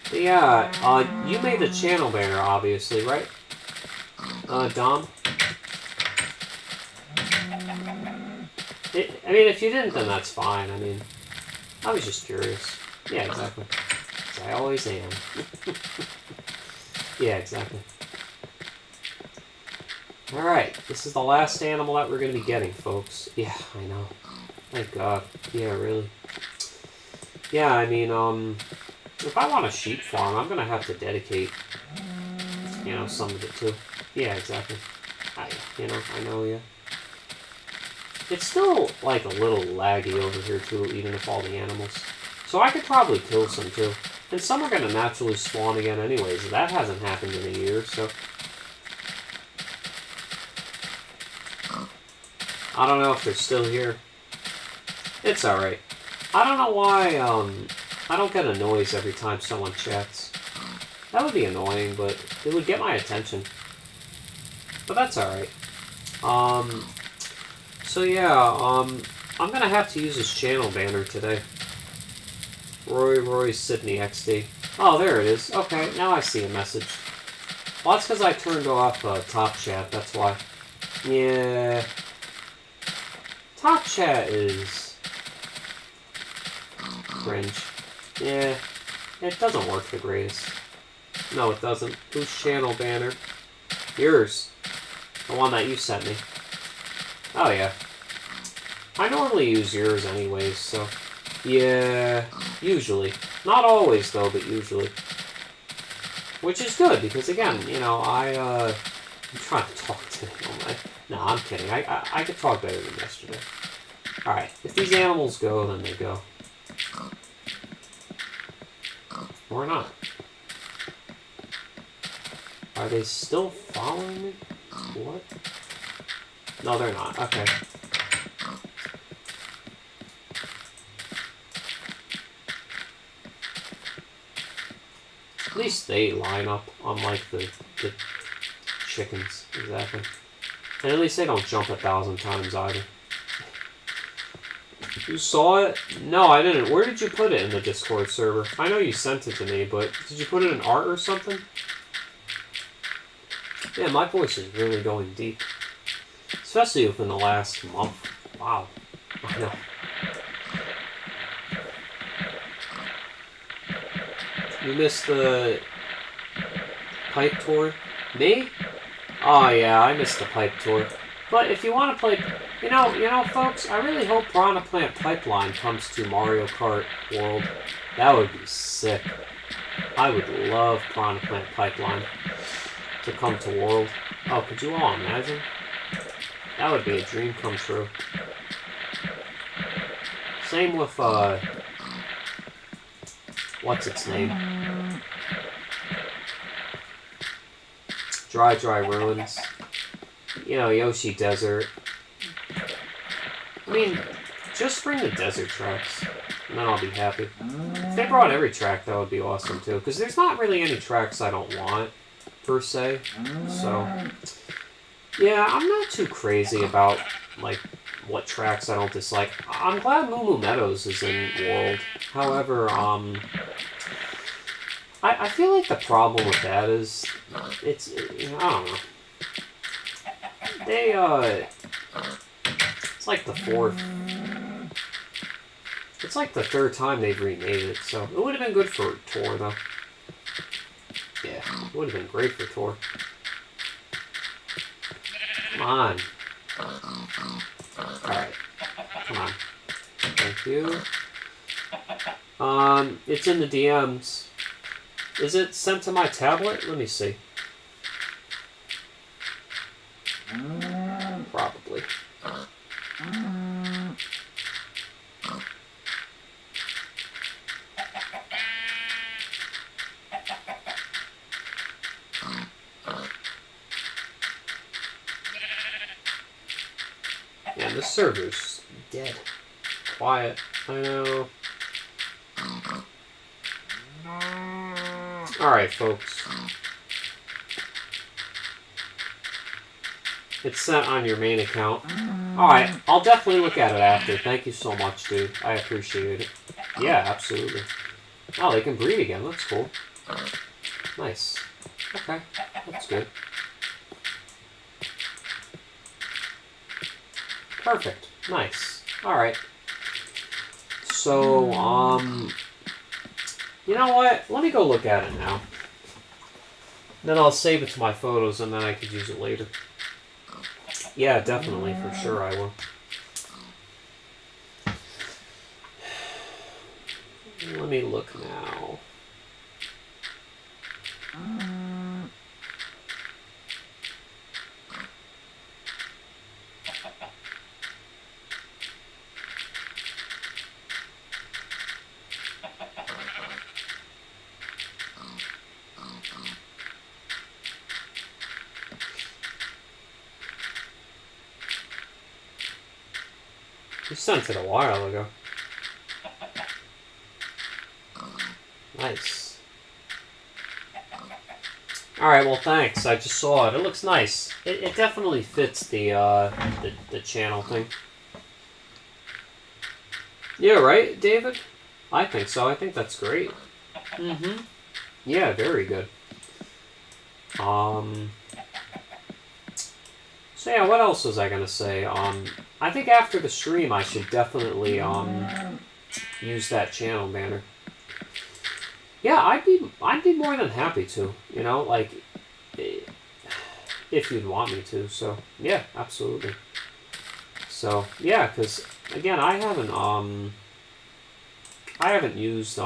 But yeah, you made the channel banner, obviously, right? Dom? I mean, if you didn't, then that's fine. I mean, I was just curious. Yeah, exactly. As I always am. Yeah, exactly. Alright, this is the last animal that we're going to be getting, folks. Yeah, I know. Thank God. Yeah, really. Yeah, I mean, if I want a sheep farm, I'm going to have to dedicate, you know, some of it too. Yeah, exactly. I know, yeah. It's still, like, a little laggy over here, too, even if all the animals... So I could probably kill some, too. And some are going to naturally spawn again anyways. That hasn't happened in a year, so... I don't know if they're still here. It's alright. I don't know why, I don't get a noise every time someone chats. That would be annoying, but it would get my attention. But that's alright. So yeah, I'm gonna have to use his channel banner today. Roy Sydney XD. Oh, there it is. Okay, now I see a message. Well, that's because I turned off Top Chat, that's why. Yeah. Top Chat is... cringe. Yeah. It doesn't work the greatest. No, it doesn't. Whose channel banner? Yours. The one that you sent me. Oh, yeah. I normally use yours anyways, so... Yeah, usually. Not always, though, but usually. Which is good, because again, you know, I'm trying to talk to him. No, I'm kidding. I could talk better than yesterday. Alright, if these animals go, then they go. Or not. Are they still following me? What? No, they're not. Okay. At least they line up, unlike the chickens. Exactly. And at least they don't jump 1,000 times either. You saw it? No, I didn't. Where did you put it in the Discord server? I know you sent it to me, but did you put it in art or something? Yeah, my voice is really going deep. Especially within the last month. Wow. I know. You missed the pipe tour? Me? Oh yeah, I missed the pipe tour. But if you want to play, you know, folks, I really hope Piranha Plant Pipeline comes to Mario Kart World. That would be sick. I would love Piranha Plant Pipeline to come to World. Oh, could you all imagine? That would be a dream come true. Same with, what's its name? Dry Ruins. You know, Yoshi Desert. I mean, just bring the desert tracks, and then I'll be happy. If they brought every track, that would be awesome too, because there's not really any tracks I don't want, per se. So, yeah, I'm not too crazy about, like, what tracks I don't dislike. I'm glad Moo Moo Meadows is in World. However, I feel like the problem with that is, it's, I don't know. They, it's like the fourth. It's like the third time they've remade it, so it would have been good for Tour, though. Yeah, it would have been great for Tour. Come on. Alright. Come on. Thank you. It's in the DMs. Is it sent to my tablet? Let me see. Probably. Yeah, this server's dead. Quiet. I know. Alright, folks. It's sent on your main account. Alright, I'll definitely look at it after. Thank you so much, dude. I appreciate it. Yeah, absolutely. Oh, they can breed again. That's cool. Nice. Okay, that's good. Perfect. Nice. Alright. So, you know what? Let me go look at it now. Then I'll save it to my photos and then I could use it later. Yeah, definitely. For sure I will. Let me look now. You sent it a while ago. Nice. Alright, well thanks. I just saw it. It looks nice. It definitely fits the channel thing. Yeah, right, David? I think so. I think that's great. Mm-hmm. Yeah, very good. So yeah, what else was I gonna say? I think after the stream I should definitely use that channel banner. Yeah, I'd be more than happy to, you know, like if you'd want me to. So yeah, absolutely. So yeah, because again, I haven't used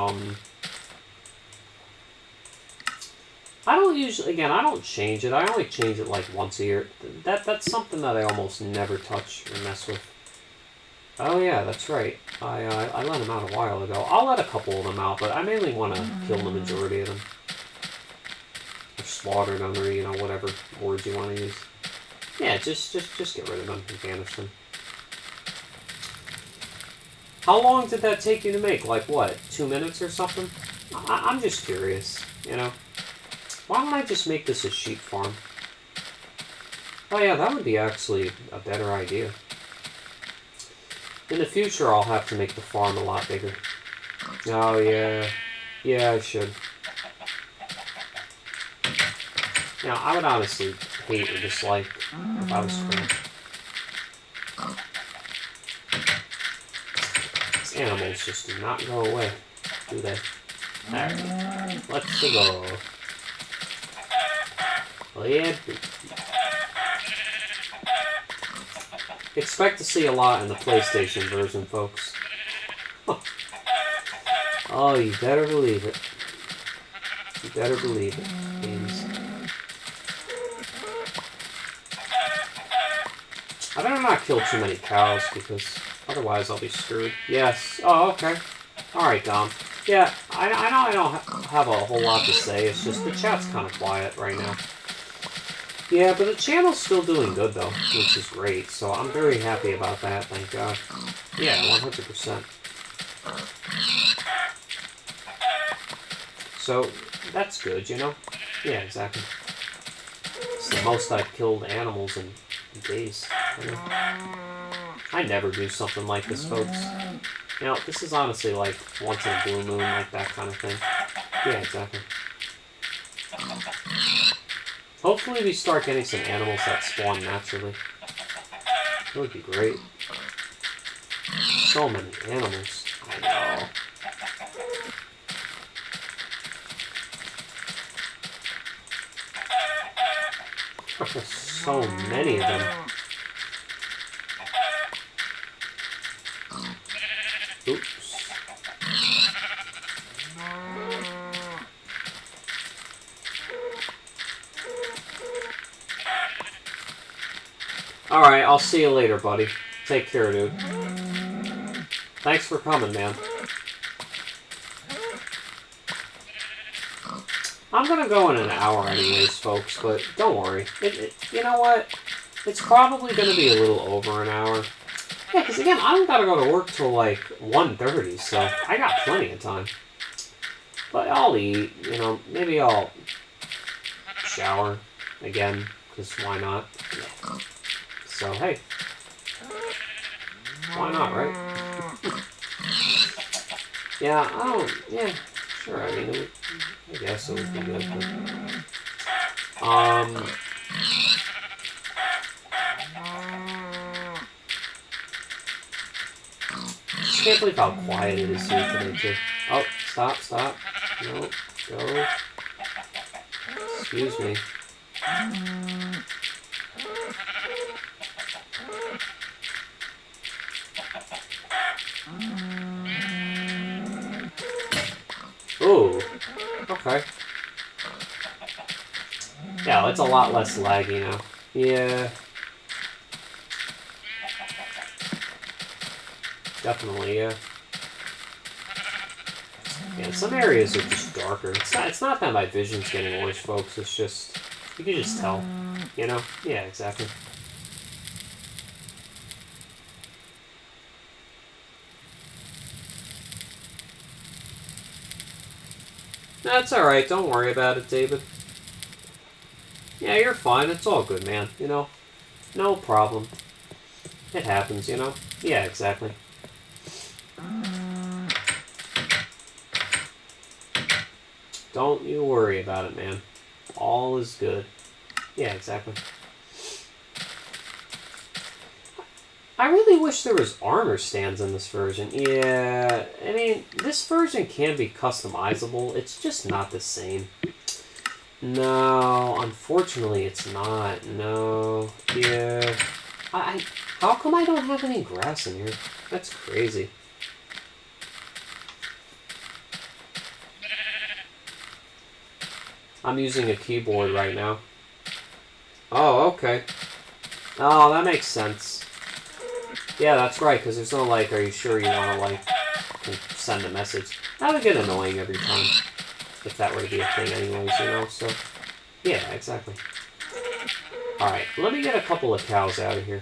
I don't usually, again, I don't change it. I only change it like once a year. That's something that I almost never touch or mess with. Oh yeah, that's right. I let them out a while ago. I'll let a couple of them out, but I mainly want to kill the majority of them. Or slaughter them, or, you know, whatever words you want to use. Yeah, just get rid of them and banish them. How long did that take you to make? Like, what, 2 minutes or something? I'm just curious, you know? Why don't I just make this a sheep farm? Oh yeah, that would be actually a better idea. In the future, I'll have to make the farm a lot bigger. Oh yeah. Yeah, I should. Now, I would honestly hate or dislike if I was screwed. These animals just do not go away, do they? Alright, let's go. Well, yeah. Expect to see a lot in the PlayStation version, folks. Oh, you better believe it. You better believe it, games. I better not kill too many cows, because otherwise I'll be screwed. Yes. Oh, okay. Alright, Dom. Yeah, I know I don't have a whole lot to say. It's just the chat's kind of quiet right now. Yeah, but the channel's still doing good, though, which is great. So I'm very happy about that, thank God. Yeah, 100%. So, that's good, you know? Yeah, exactly. It's the most I've killed animals in days. I never do something like this, folks. You know, this is honestly like once in a blue moon, like that kind of thing. Yeah, exactly. Hopefully we start getting some animals that spawn naturally. That would be great. So many animals. I know. There's so many of them. Oops. Alright, I'll see you later, buddy. Take care, dude. Thanks for coming, man. I'm gonna go in an hour anyways, folks, but don't worry. You know what? It's probably gonna be a little over an hour. Yeah, because again, I don't gotta go to work till like 1:30, so I got plenty of time. But I'll eat, you know, maybe I'll shower again, because why not? Yeah. So, hey. Why not, right? Yeah, I don't, yeah, sure, I mean, I guess it would be good, but, I can't believe how quiet it is here today, too. Oh, stop. No, go. Excuse me. Ooh, okay. Yeah, it's a lot less laggy now. Yeah. Definitely, yeah. Yeah, some areas are just darker. It's not that my vision's getting worse, folks. It's just, you can just tell. You know? Yeah, exactly. That's alright, don't worry about it, David. Yeah, you're fine, it's all good, man, you know? No problem. It happens, you know? Yeah, exactly. Don't you worry about it, man. All is good. Yeah, exactly. I really wish there was armor stands in this version. Yeah, I mean, this version can be customizable. It's just not the same. No, unfortunately it's not. No. Yeah. How come I don't have any grass in here? That's crazy. I'm using a keyboard right now. Oh, okay. Oh, that makes sense. Yeah, that's right, because there's no like, are you sure you want to like send a message? That would get annoying every time, if that were to be a thing anyways, you know, so... Yeah, exactly. Alright, let me get a couple of cows out of here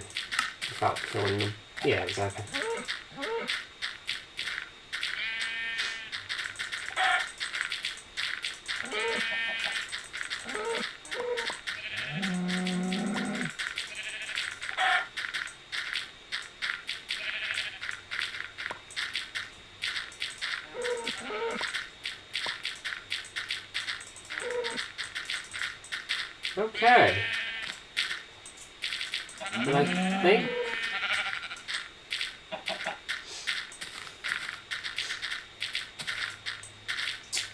without killing them. Yeah, exactly. Okay. And I think...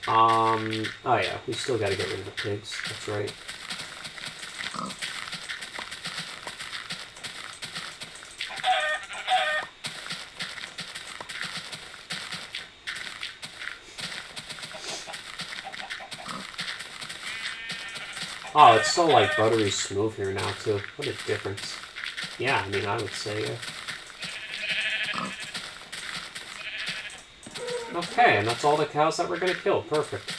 oh yeah, we still gotta get rid of the pigs, that's right. Oh, it's so like buttery smooth here now too. What a difference. Yeah, I mean I would say yeah. Okay, and that's all the cows that we're gonna kill. Perfect.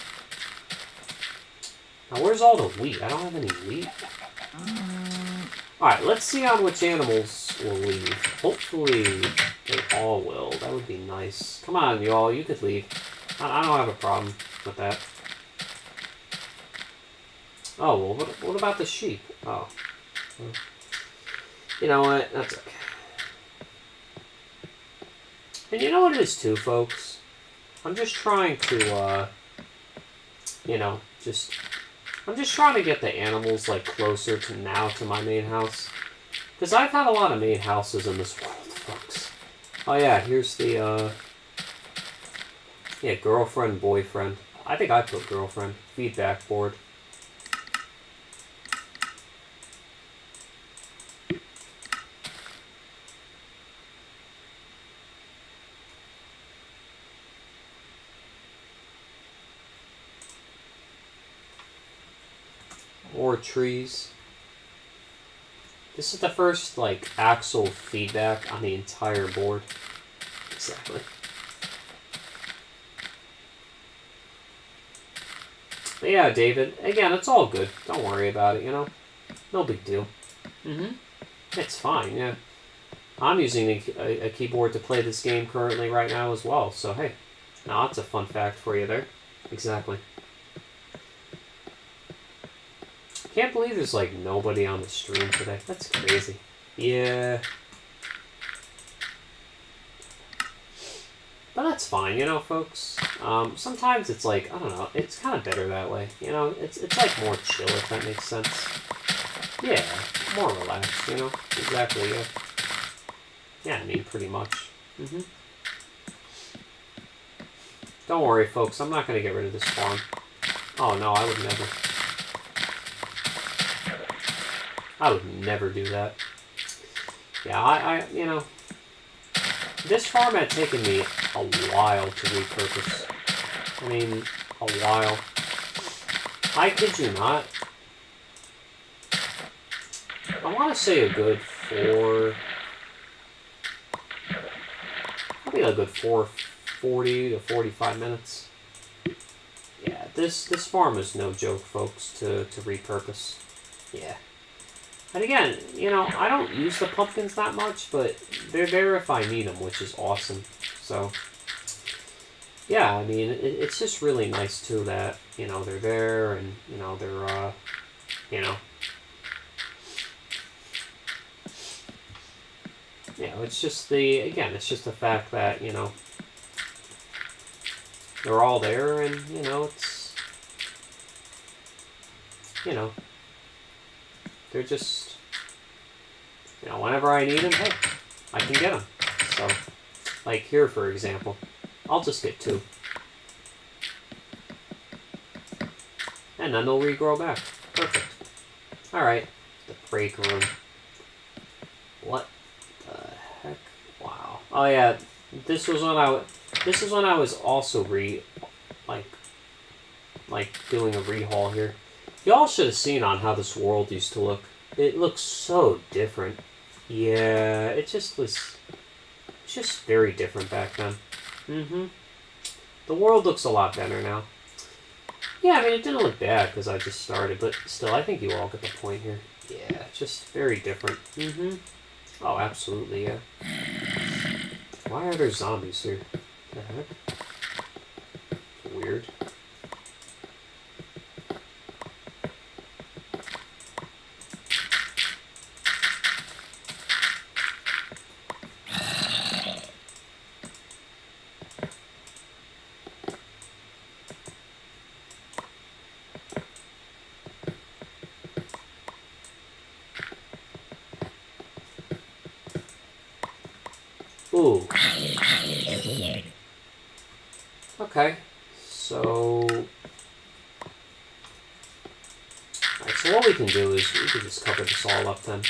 Now where's all the wheat? I don't have any wheat. Alright, let's see on which animals will leave. Hopefully they all will. That would be nice. Come on, y'all, you could leave. I don't have a problem with that. Oh, well, what about the sheep? Oh. Well, you know what? That's okay. And you know what it is too, folks? I'm just trying to, you know, I'm just trying to get the animals, like, closer to my main house. Because I've had a lot of main houses in this world, folks. Oh yeah, here's the, yeah, girlfriend, boyfriend. I think I put girlfriend. Feedback board. Or trees. This is the first, like, actual feedback on the entire board. Exactly. But yeah, David, again, it's all good. Don't worry about it, you know? No big deal. It's fine, yeah. I'm using a keyboard to play this game currently right now as well, so hey. Now that's a fun fact for you there. Exactly. Can't believe there's like nobody on the stream today. That's crazy. Yeah. But that's fine, you know, folks. Sometimes it's like, I don't know, it's kind of better that way. You know, it's like more chill, if that makes sense. Yeah, more relaxed, you know? Exactly, yeah. Yeah, I mean, pretty much. Don't worry, folks, I'm not going to get rid of this farm. Oh, no, I would never. I would never do that. Yeah, I you know, this farm had taken me a while to repurpose. I mean, a while. I kid you not. I want to say a good probably a good 40 to 45 minutes. Yeah, this farm is no joke, folks, to repurpose. Yeah. And again, you know, I don't use the pumpkins that much, but they're there if I need them, which is awesome. So, yeah, I mean, it's just really nice, too, that, you know, they're there and, you know, they're, you know. You know, it's just it's just the fact that, you know, they're all there and, you know, it's, you know, they're just, you know, whenever I need them, hey, I can get them. So, like here, for example, I'll just get 2. And then they'll regrow back. Perfect. Alright, the break room. What the heck? Wow. Oh yeah, this was when I was also like, doing a rehaul here. Y'all should have seen on how this world used to look. It looks so different. Yeah, it just was... It's just very different back then. The world looks a lot better now. Yeah, I mean, it didn't look bad because I just started, but still, I think you all get the point here. Yeah, just very different. Oh, absolutely, yeah. Why are there zombies here? The heck? Weird. Ooh. Okay. So... Alright, so what we can do is we can just cover this all up then.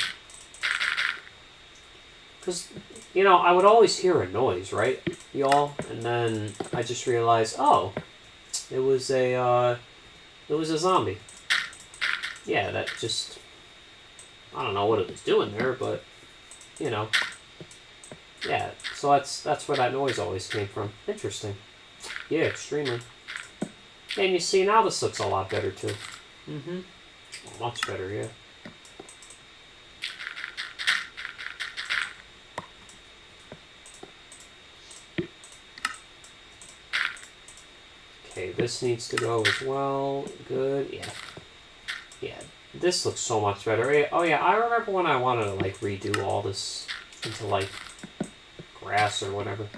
Because, you know, I would always hear a noise, right, y'all? And then I just realized, oh, it was a zombie. Yeah, that just... I don't know what it was doing there, but, you know... Yeah, so that's where that noise always came from. Interesting. Yeah, extremely. And you see, now this looks a lot better, too. Much better, yeah. Okay, this needs to go as well. Good, yeah. Yeah, this looks so much better. Oh, yeah, I remember when I wanted to, like, redo all this into, like, grass or whatever.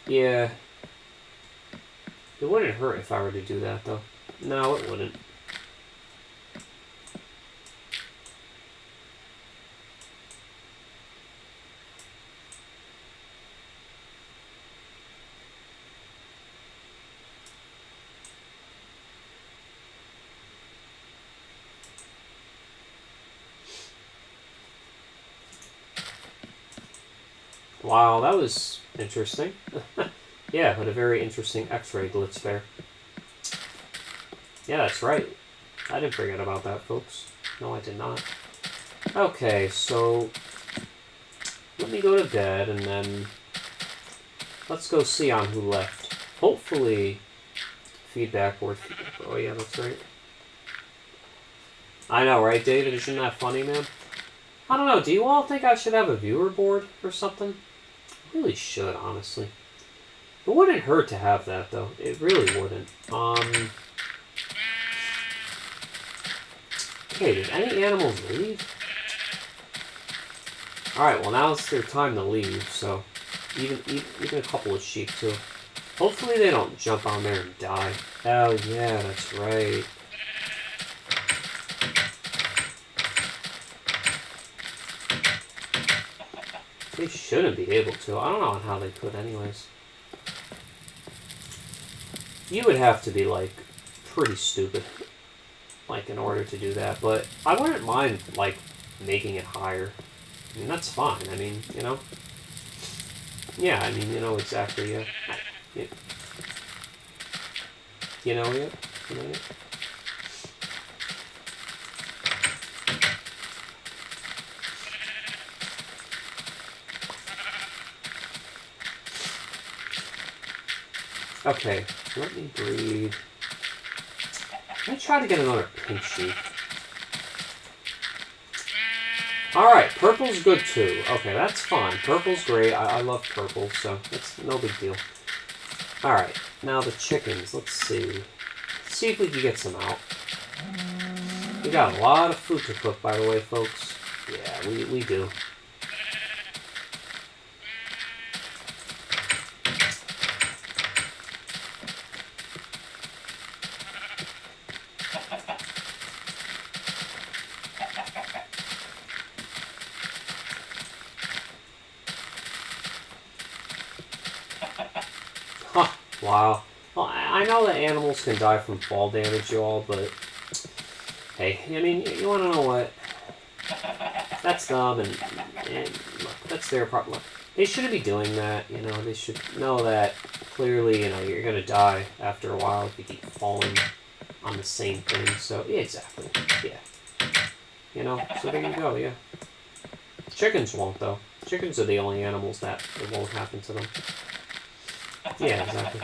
Yeah. It wouldn't hurt if I were to do that, though. No, it wouldn't. Wow, that was interesting. Yeah, but a very interesting X-ray glitch there. Yeah, that's right. I didn't forget about that, folks. No, I did not. Okay, so... Let me go to bed, and then... Let's go see on who left. Hopefully... Feedback board. Oh, yeah, that's right. I know, right, David? Isn't that funny, man? I don't know, do you all think I should have a viewer board or something? I really should, honestly. It wouldn't hurt to have that, though. It really wouldn't. Okay, did any animals leave? Alright, well now it's their time to leave, so... Even a couple of sheep, too. Hopefully they don't jump on there and die. Oh, yeah, that's right. They shouldn't be able to. I don't know how they could anyways. You would have to be, like, pretty stupid, like, in order to do that. But I wouldn't mind, like, making it higher. I mean, that's fine. I mean, you know? Yeah, I mean, you know exactly, yeah. You know, yeah? You know, yeah? Okay, let me breed. Let me try to get another pink sheep. Alright, purple's good too. Okay, that's fine. Purple's great. I love purple, so it's no big deal. Alright, now the chickens. Let's see. Let's see if we can get some out. We got a lot of food to cook, by the way, folks. Yeah, we do. Wow. Well, I know that animals can die from fall damage, y'all, but... Hey, I mean, you want to know what? That's dumb, and look, that's their problem. They shouldn't be doing that, you know, they should know that clearly, you know, you're gonna die after a while if you keep falling on the same thing. So yeah, exactly. Yeah. You know, so there you go. Yeah. Chickens won't though. Chickens are the only animals that it won't happen to them. Yeah, exactly.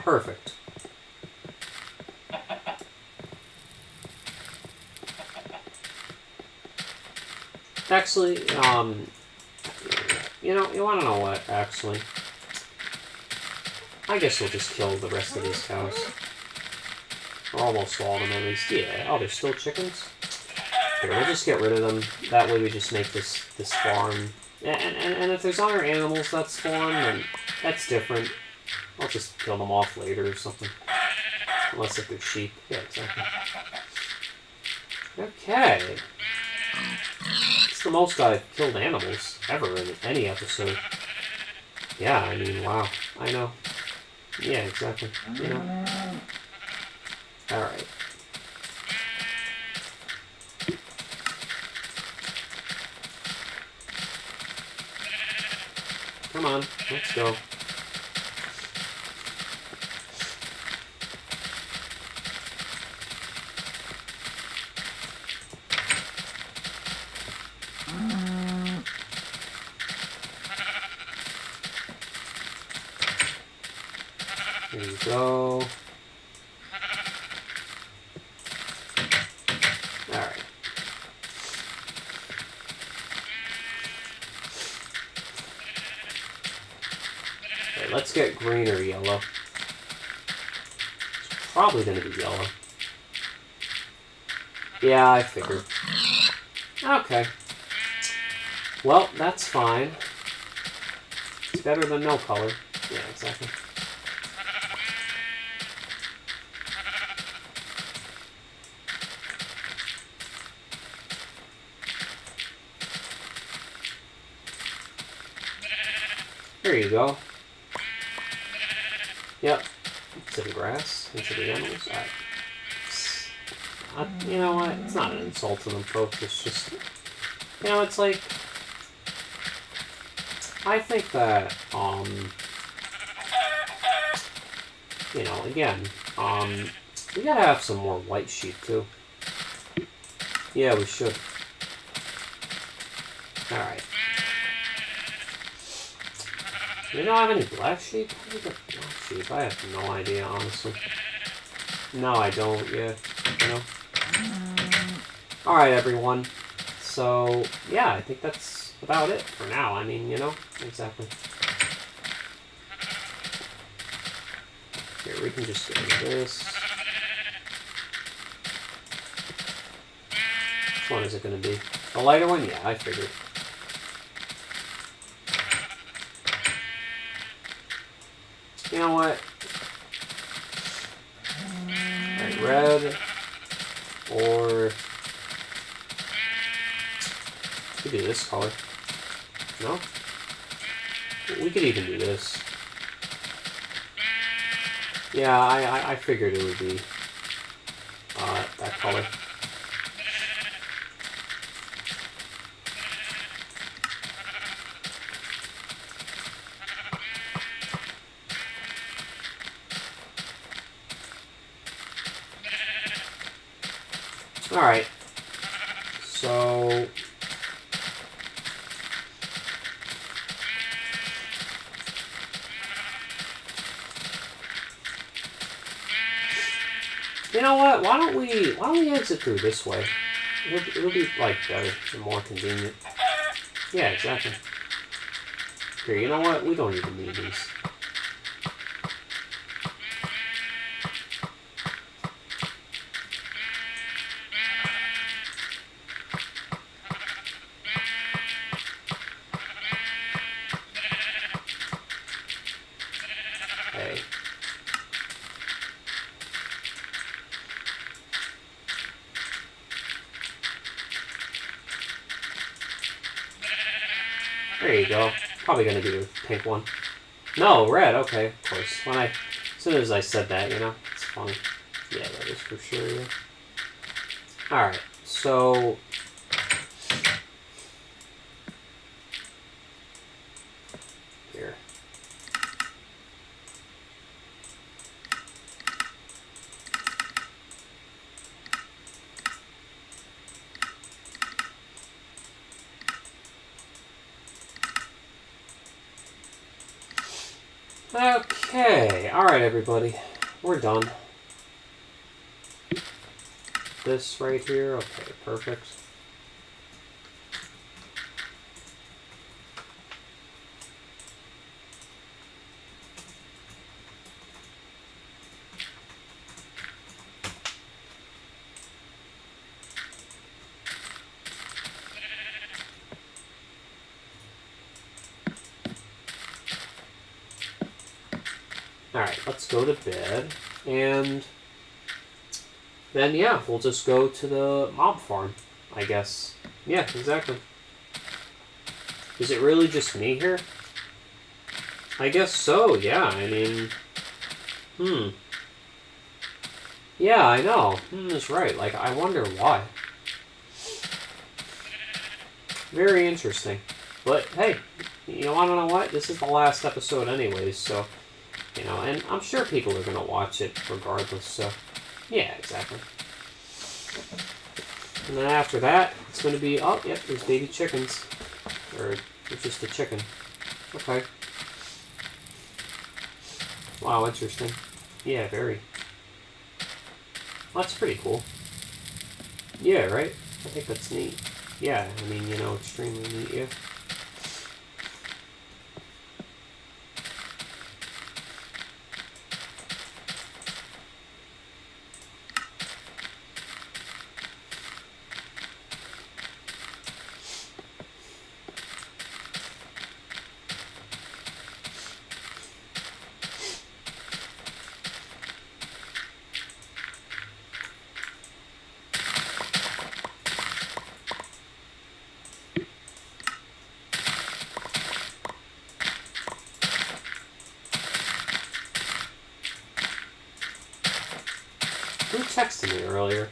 Perfect. Actually, you know, you want to know what? Actually, I guess we'll just kill the rest of these cows. Or almost all of them, at least. Yeah. Oh, there's still chickens. Here, we'll just get rid of them. That way, we just make this farm. And if there's other animals that spawn, then that's different. I'll just kill them off later or something. Unless if they're sheep. Yeah, exactly. Okay. It's the most I've killed animals ever in any episode. Yeah, I mean, wow. I know. Yeah, exactly. You know. Alright. Come on, let's go. There you go. Alright. Okay, let's get green or yellow. It's probably going to be yellow. Yeah, I figured. Okay. Well, that's fine. It's better than no color. Yeah, exactly. There you go. Yep. To the grass, into the animals. Alright. You know what? It's not an insult to them, folks. It's just, you know, it's like, I think that, you know, again, we gotta have some more white sheep, too. Yeah, we should. Alright. Do we not have any black sheep? How do we get black sheep? I have no idea, honestly. No, I don't yet, you know? Alright, everyone. So, yeah, I think that's about it for now. I mean, you know? Exactly. Here, we can just get rid of this. Which one is it going to be? The lighter one? Yeah, I figured. You know what? Alright, red. Or... we could do this color. No? We could even do this. Yeah, I figured it would be that color. Alright. So... you know what? Why don't we exit through this way? It'll be like better and more convenient. Yeah, exactly. Here, you know what? We don't even need these. There you go. Probably gonna be the pink one. No, red. Okay, of course. As soon as I said that, you know, it's funny. Yeah, that is for sure. Yeah. All right. So. Here. Okay, alright everybody, we're done. This right here, okay, perfect. Alright, let's go to bed, and then, yeah, we'll just go to the mob farm, I guess. Yeah, exactly. Is it really just me here? I guess so, yeah, I mean... Yeah, I know. That's right, like, I wonder why. Very interesting. But, hey, you wanna know what? This is the last episode anyways, so... You know, and I'm sure people are going to watch it regardless, so... Yeah, exactly. And then after that, it's going to be... Oh, yep, there's baby chickens. Or just a chicken. Okay. Wow, interesting. Yeah, very. Well, that's pretty cool. Yeah, right? I think that's neat. Yeah, I mean, you know, extremely neat, yeah. Who texted me earlier?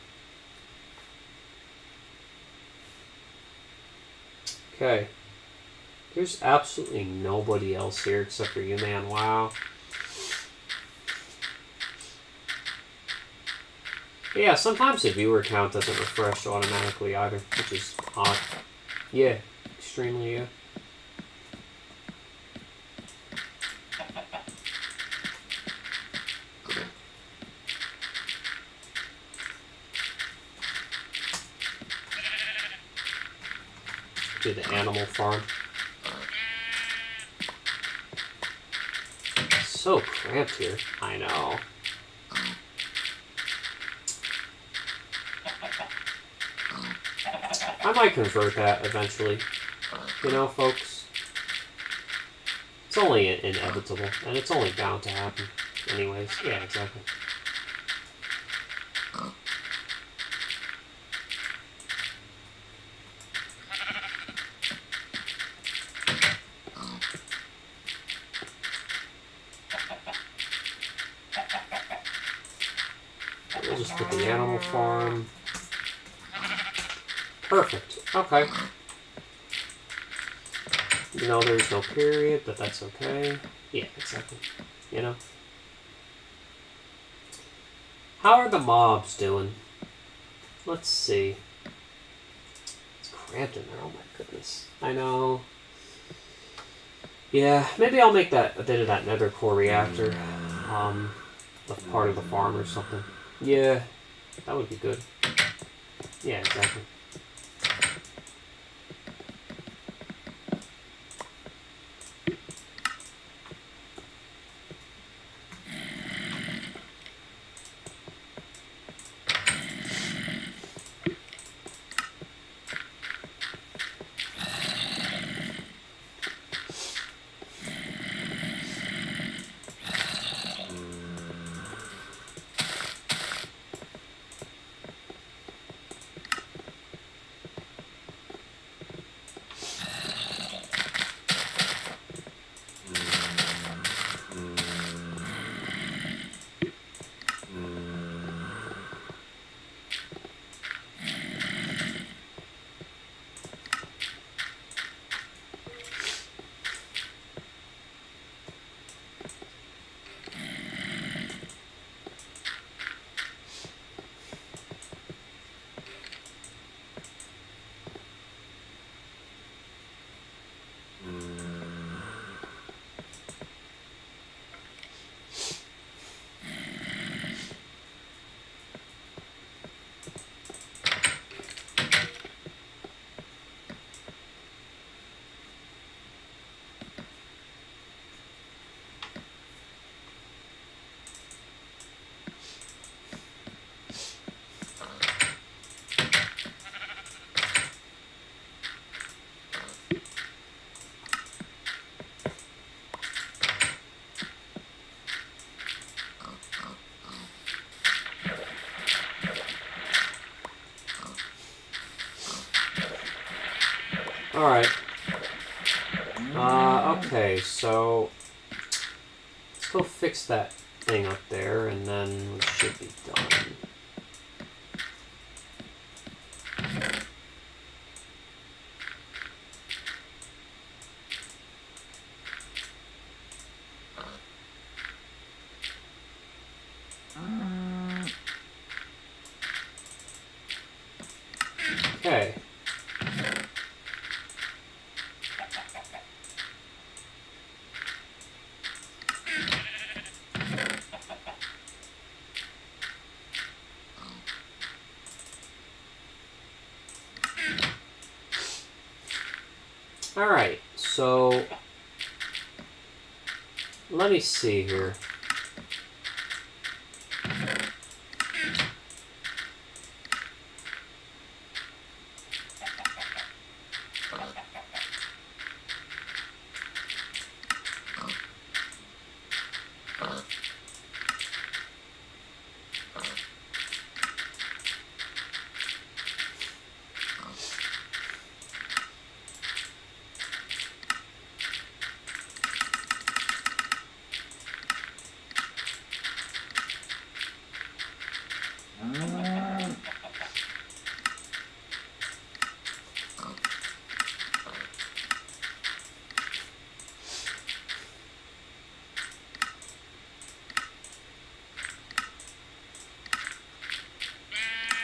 Okay. There's absolutely nobody else here except for you, man. Wow. Yeah, sometimes the viewer count doesn't refresh automatically either, which is odd. Yeah, extremely, yeah. To the animal farm. So cramped here. I know. I might convert that eventually. You know, folks. It's only inevitable, and it's only bound to happen. Anyways, yeah, exactly. We'll just put the animal farm. Perfect. Okay. You know, there's no period, but that's okay. Yeah, exactly. You know? How are the mobs doing? Let's see. It's cramped in there. Oh my goodness. I know. Yeah, maybe I'll make that a bit of that nether core reactor. The part of the farm or something. Yeah, that would be good. Yeah, exactly. Alright. Okay, so let's go fix that thing up there, and then we should be done. Okay. Alright, so let me see here.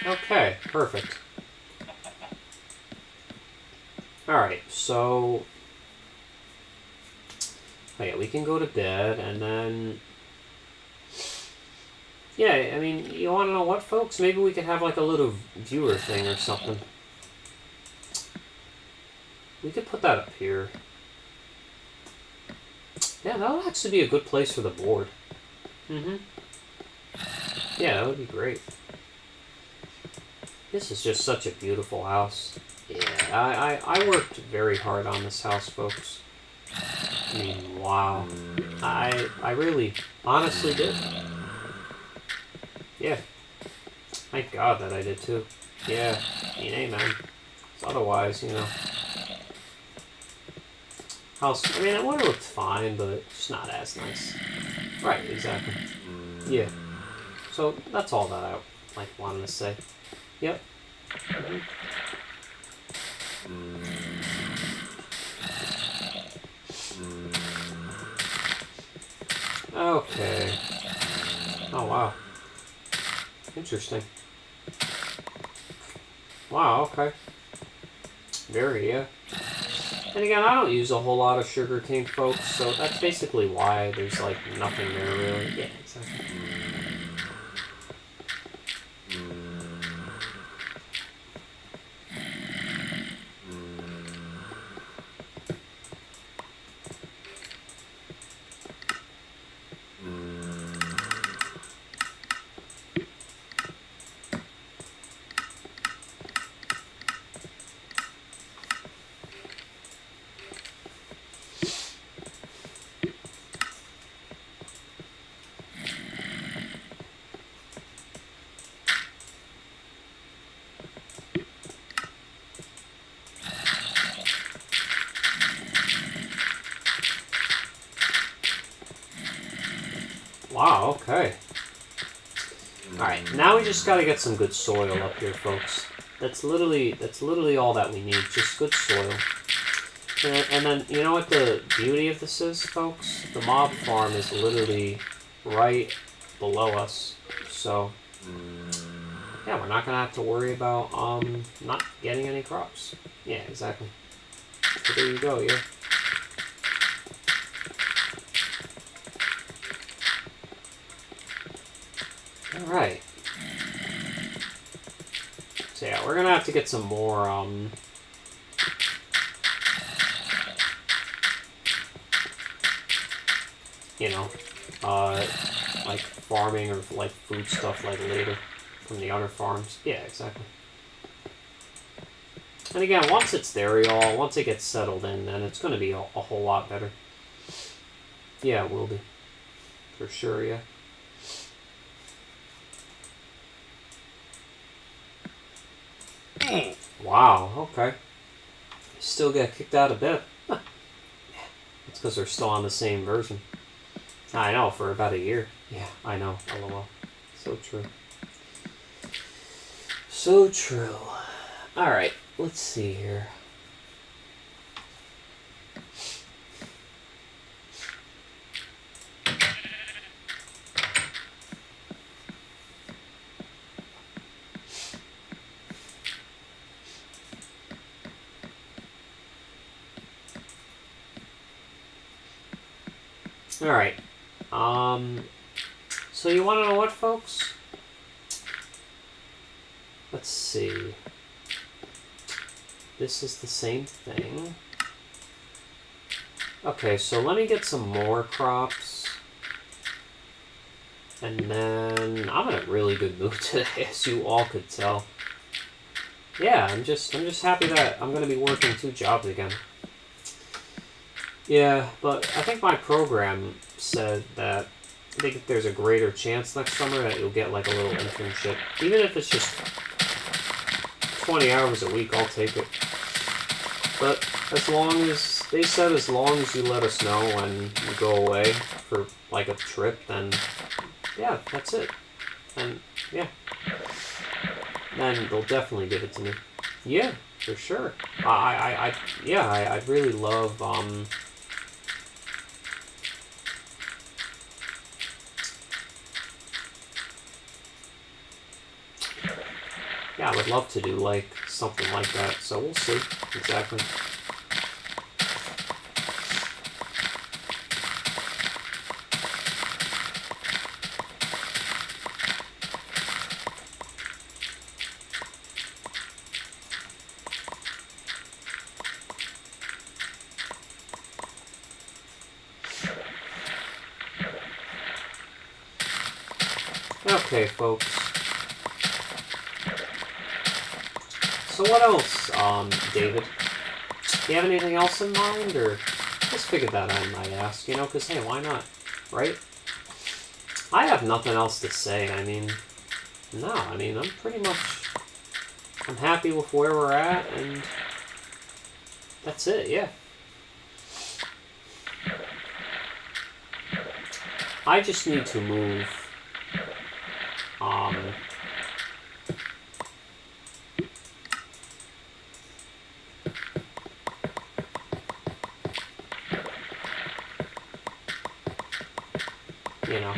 Okay, perfect. Alright, so oh yeah, we can go to bed, and then yeah, I mean, you want to know what, folks? Maybe we could have like a little viewer thing or something. We could put that up here. Yeah, that would actually be a good place for the board. Mm-hmm. Yeah, that would be great. This is just such a beautiful house. Yeah, I worked very hard on this house, folks. I mean, wow. I really, honestly did. Yeah. Thank God that I did too. Yeah. I mean, amen. Otherwise, you know. House, I mean, it would have looked fine, but just not as nice. Right, exactly. Yeah. So, that's all that I, like, wanted to say. Yep. Okay. Oh, wow. Interesting. Wow, okay. Very, yeah. And again, I don't use a whole lot of sugarcane, folks, so that's basically why there's, like, nothing there, really. Yeah, exactly. Wow, okay. Alright, now we just gotta get some good soil up here, folks. That's literally all that we need, just good soil. And then, you know what the beauty of this is, folks? The mob farm is literally right below us. So, yeah, we're not gonna have to worry about, not getting any crops. Yeah, exactly. So there you go, yeah. Alright. So yeah, we're gonna have to get some more, you know, like farming or like food stuff like later from the other farms. Yeah, exactly. And again, once it's there, y'all, once it gets settled in, then it's gonna be a whole lot better. Yeah, it will be. For sure, yeah. Wow, okay. still get kicked out of bed. It's because they're still on the same version. I know, for about a year. Yeah, I know. LOL. So true. So true. Alright, let's see here. Alright. So you want to know what, folks? Let's see. This is the same thing. Okay, so let me get some more crops. And then I'm in a really good mood today, as you all could tell. Yeah, I'm just happy that I'm gonna be working 2 jobs again. Yeah, but I think my program said that I think there's a greater chance next summer that you'll get like a little internship. Even if it's just 20 hours a week, I'll take it. But as long as, they said as long as you let us know when you go away for like a trip, then yeah, that's it. And yeah. Then they'll definitely give it to me. Yeah, for sure. I really love, yeah, I would love to do like something like that, so we'll see. Exactly. Okay, folks. So what else, David? Do you have anything else in mind, or just figured that I might ask, you know, because, hey, why not, right? I have nothing else to say. I mean, no, I mean, I'm pretty much, I'm happy with where we're at, and that's it, yeah. I just need to move, you know.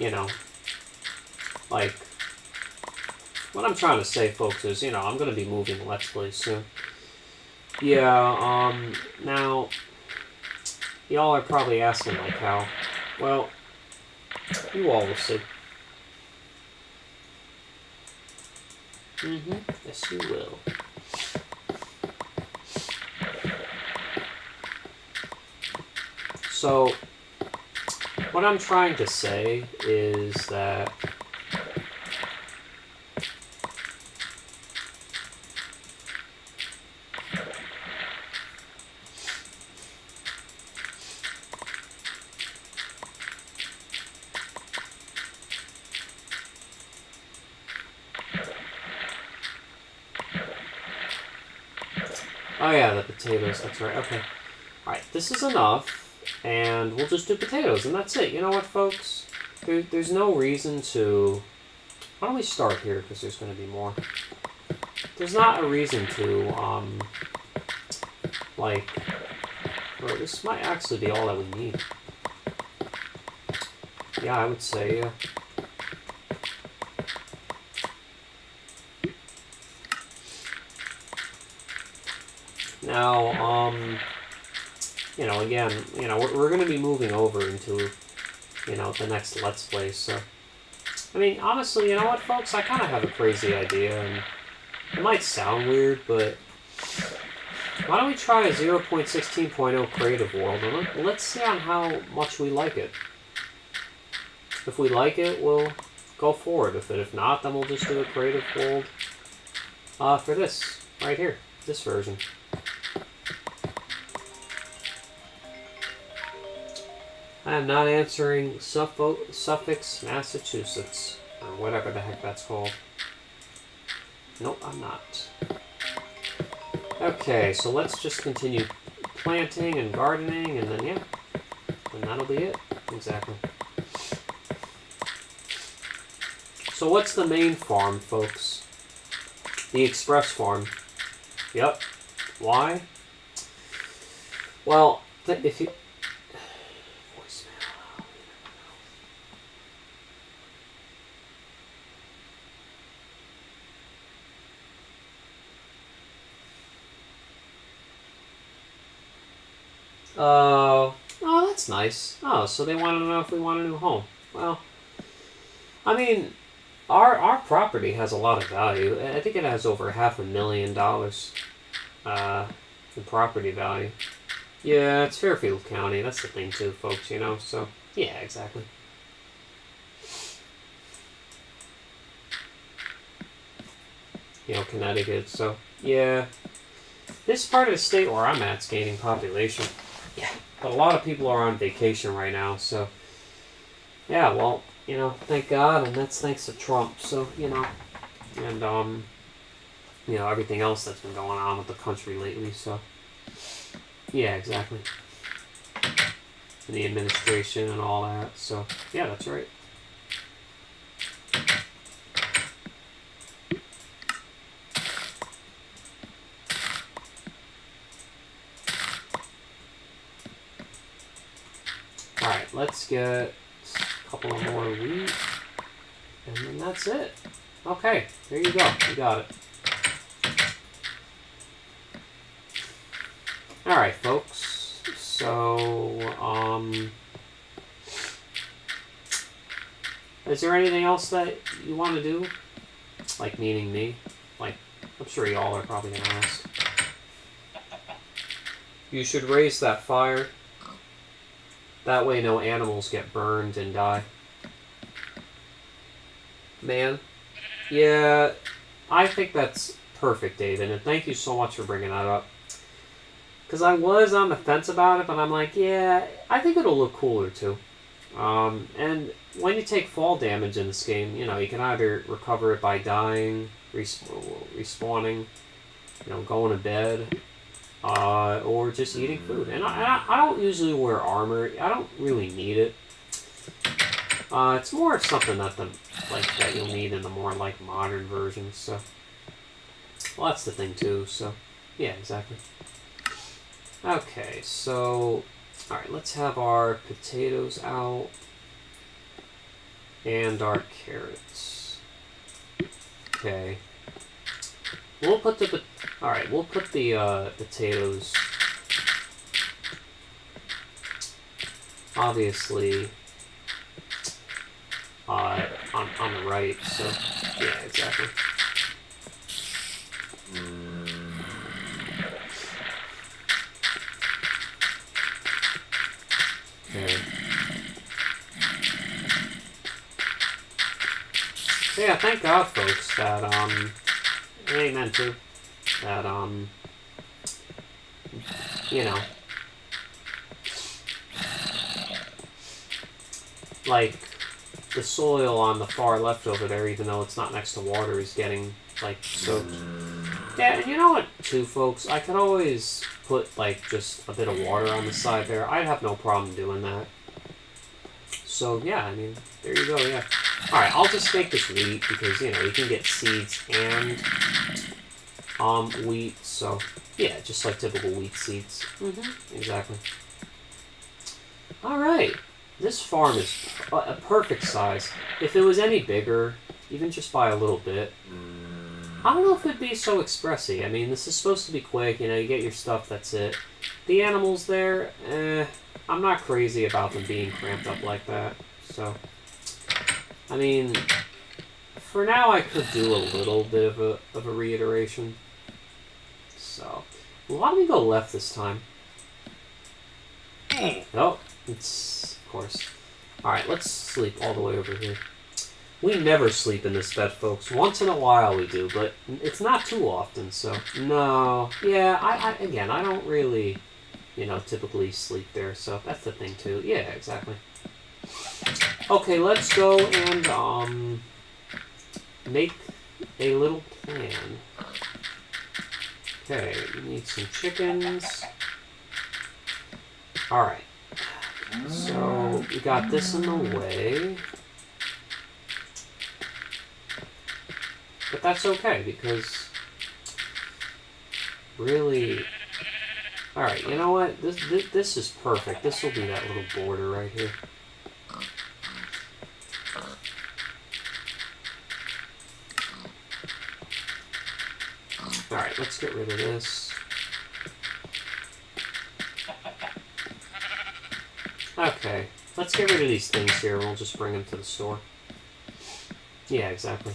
You know, like, what I'm trying to say, folks, is, you know, I'm going to be moving Let's Play soon. Yeah, now, y'all are probably asking, like, how. Well, you all will see. Yes, you will. So, what I'm trying to say is that oh yeah, the potatoes, that's right, okay. Alright, this is enough, and we'll just do potatoes, and that's it. You know what, folks? There's no reason to... Why don't we start here, because there's going to be more. There's not a reason to, like... Well, this might actually be all that we need. Yeah, I would say, yeah. Now, you know, again, you know, we're going to be moving over into, you know, the next Let's Play, so... I mean, honestly, you know what, folks? I kind of have a crazy idea, and it might sound weird, but... Why don't we try a 0.16.0 creative world, and let's see on how much we like it. If we like it, we'll go forward with it. If not, then we'll just do a creative world for this, right here, this version. I am not answering Suffolk, Massachusetts, or whatever the heck that's called. Nope, I'm not. Okay, so let's just continue planting and gardening, and then, yeah, and that'll be it. Exactly. So what's the main farm, folks? The express farm. Yep. Why? Well, if you... Oh, that's nice. Oh, so they want to know if we want a new home. Well, I mean, our property has a lot of value. I think it has over $500,000 in property value. Yeah, it's Fairfield County. That's the thing too, folks, you know, so, yeah, exactly. You know, Connecticut, so, yeah. This part of the state where I'm at's gaining population. Yeah, but a lot of people are on vacation right now, so, yeah, well, you know, thank God, and that's thanks to Trump, so, you know, and, you know, everything else that's been going on with the country lately, so, yeah, exactly. And the administration and all that, so, yeah, that's right. Alright, let's get a couple of more wheat, and then that's it. Okay, there you go, you got it. Alright, folks, so, is there anything else that you want to do? Like, meaning me? Like, I'm sure y'all are probably going to ask. You should raise that fire. That way no animals get burned and die. Man. Yeah, I think that's perfect, David, and thank you so much for bringing that up. Because I was on the fence about it, but I'm like, yeah, I think it'll look cooler too. And when you take fall damage in this game, you know, you can either recover it by dying, respawning, you know, going to bed, or just eating food. And I don't usually wear armor. I don't really need it. It's more of something that that you'll need in the more like modern versions. So, well, that's the thing too. So, yeah, exactly. Okay, so, alright, let's have our potatoes out, and our carrots. Okay. We'll put the, alright, we'll put the, potatoes, obviously, on the right, so, yeah, exactly. Okay. So yeah, thank God, folks, that, amen to, that, you know, like, the soil on the far left over there, even though it's not next to water, is getting, like, soaked. Yeah, and you know what, too, folks? I could always put, like, just a bit of water on the side there. I'd have no problem doing that. So, yeah, I mean, there you go, yeah. Alright, I'll just make this wheat, because, you know, you can get seeds and, wheat, so, yeah, just like typical wheat seeds. Exactly. Alright. This farm is a perfect size. If it was any bigger, even just by a little bit, I don't know if it'd be so expressy. I mean, this is supposed to be quick, you know, you get your stuff, that's it. The animals there, I'm not crazy about them being cramped up like that. So, I mean, for now I could do a little bit of a reiteration. So, why don't we go left this time? Oh, it's, of course. Alright, let's sleep all the way over here. We never sleep in this bed, folks. Once in a while we do, but it's not too often, so... No. Yeah, again, I don't really you know, typically sleep there. So that's the thing too. Yeah, exactly. Okay, let's go and make a little plan. Okay, we need some chickens. Alright. So we got this in the way. But that's okay because really, alright, you know what? This is perfect. This will be that little border right here. Alright, let's get rid of this. Okay, let's get rid of these things here and we'll just bring them to the store. Yeah, exactly.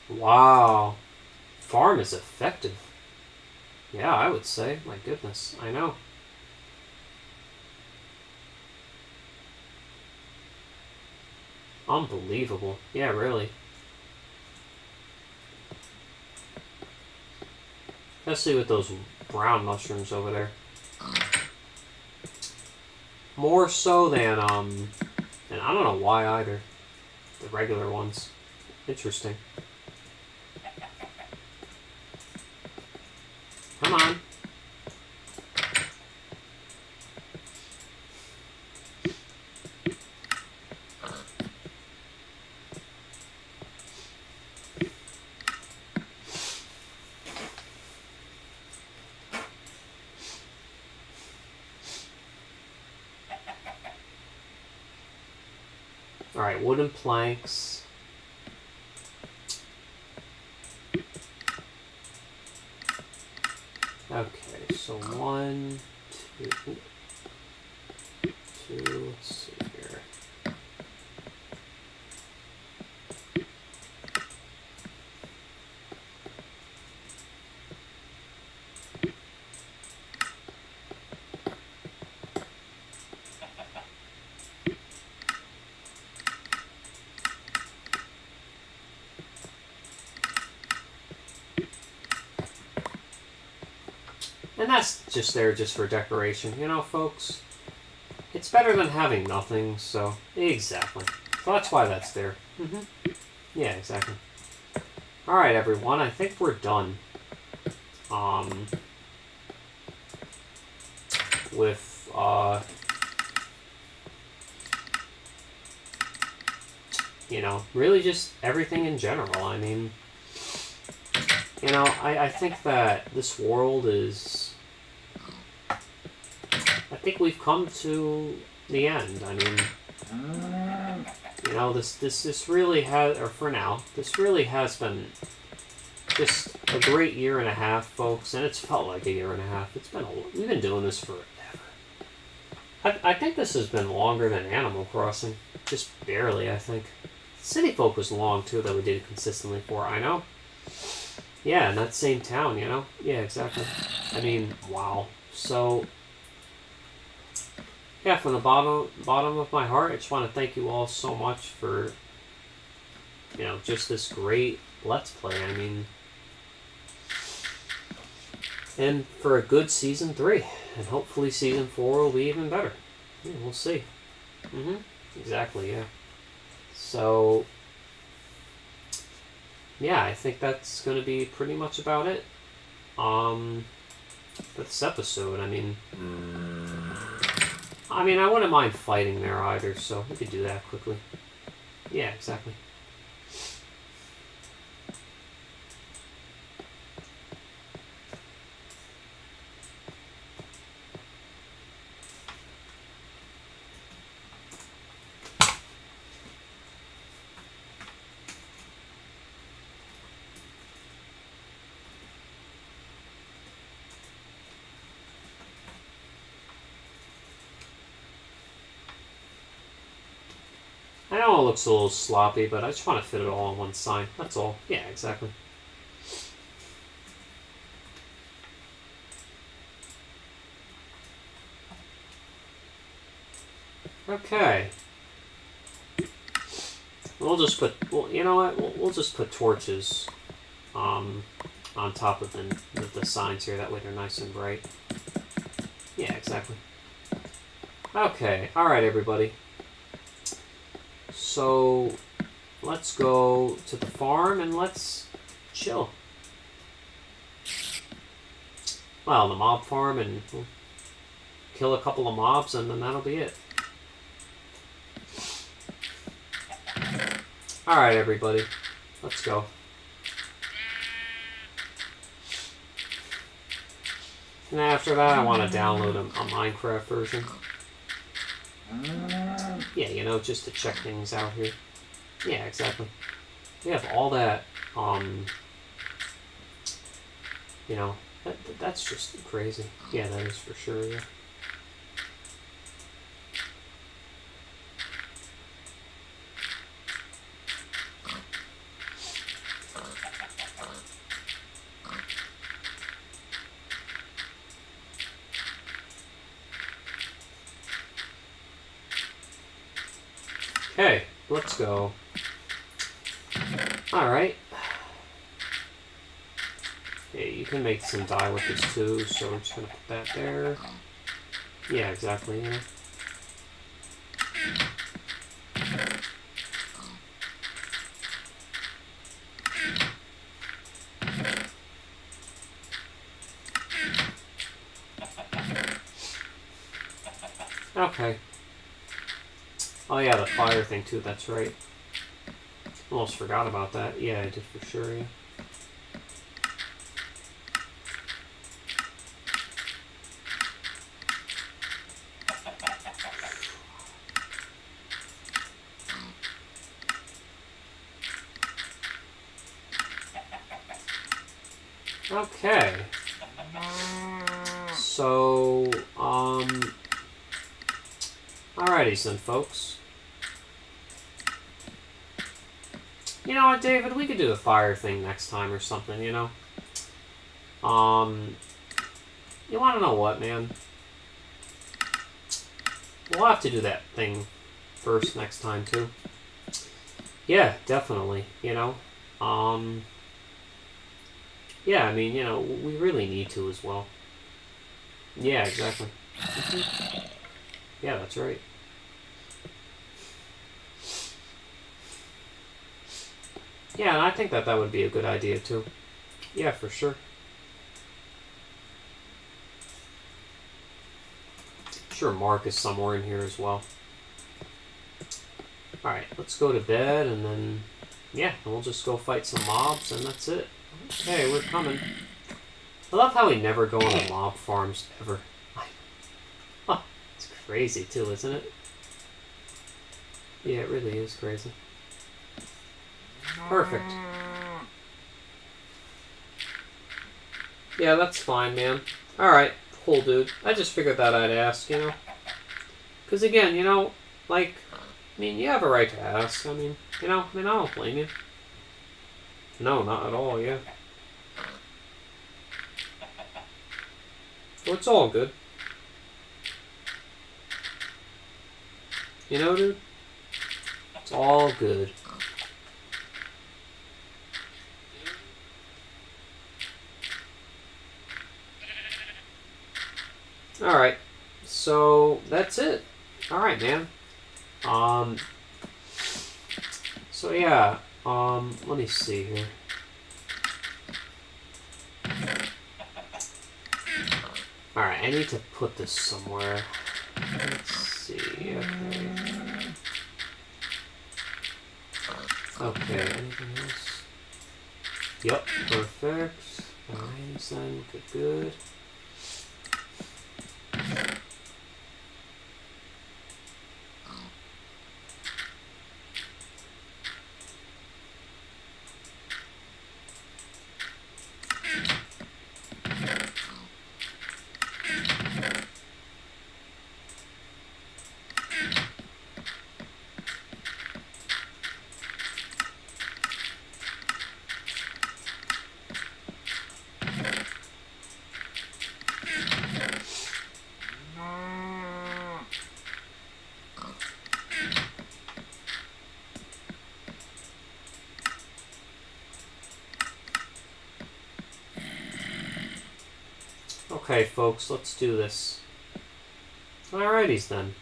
Wow. Farm is effective. Yeah, I would say. My goodness, I know. Unbelievable. Yeah, really. Especially with those brown mushrooms over there. More so than, and I don't know why either. The regular ones. Interesting. Come on. Alright, wooden planks. Okay, so 1, 2, let's see here. And that's just there just for decoration, you know, folks? It's better than having nothing, so... Exactly. So that's why that's there. Yeah, exactly. Alright, everyone, I think we're done. With, you know, really just everything in general. I mean... You know, I think that this world is... I think we've come to the end. I mean, you know, this really has, or for now, this really has been just a great year and a half, folks, and it's felt like a year and a half. It's been we've been doing this forever. I think this has been longer than Animal Crossing, just barely. I think City Folk was long too, that we did it consistently for. I know. Yeah, in that same town, you know? Yeah, exactly. I mean, wow. So, yeah, from the bottom of my heart, I just want to thank you all so much for, you know, just this great Let's Play. I mean, and for a good Season 3. And hopefully Season 4 will be even better. Yeah, we'll see. Exactly, yeah. So... yeah, I think that's going to be pretty much about it. For this episode, I mean, I wouldn't mind fighting there either, so we could do that quickly. Yeah, exactly. know it looks a little sloppy, but I just want to fit it all on one sign. That's all. Yeah, exactly. Okay. We'll just put, well, you know what? We'll just put torches on top of the signs here. That way they're nice and bright. Yeah, exactly. Okay. All right, everybody. So let's go to the farm and let's chill. Well, the mob farm, and we'll kill a couple of mobs, and then that'll be it. Alright, everybody. Let's go. And after that, I want to download a Minecraft version. Yeah, you know, just to check things out here. Yeah, exactly. We have all that, you know, that's just crazy. Yeah, that is for sure, yeah. Okay, let's go. Alright. Yeah, you can make some dye with this too, so I'm just gonna put that there. Yeah, exactly, yeah. Okay. Oh yeah, the fire thing too, that's right. Almost forgot about that. Yeah, I did for sure, yeah. Okay. So, alrighty then, folks. You know what, David? We could do the fire thing next time or something, you know? You want to know what, man? We'll have to do that thing first next time, too. Yeah, definitely, you know? Yeah, I mean, you know, we really need to as well. Yeah, exactly. Yeah, that's right. Yeah, and I think that would be a good idea, too. Yeah, for sure. Sure, Mark is somewhere in here as well. Alright, let's go to bed, and then, yeah, and we'll just go fight some mobs, and that's it. Okay, we're coming. I love how we never go on the mob farms, ever. Oh, it's crazy, too, isn't it? Yeah, it really is crazy. Perfect. Yeah, that's fine, man. Alright, cool, dude. I just figured that I'd ask, you know? Because, again, you know, like, I mean, you have a right to ask. I mean, you know, I don't blame you. No, not at all, yeah. Well, it's all good. You know, dude? It's all good. Alright, so that's it. Alright, man. So yeah, let me see here. Alright, I need to put this somewhere. Let's see, okay. Okay, anything else? Yep, perfect. Alright, then, good. Okay, folks, let's do this. Alrighties then.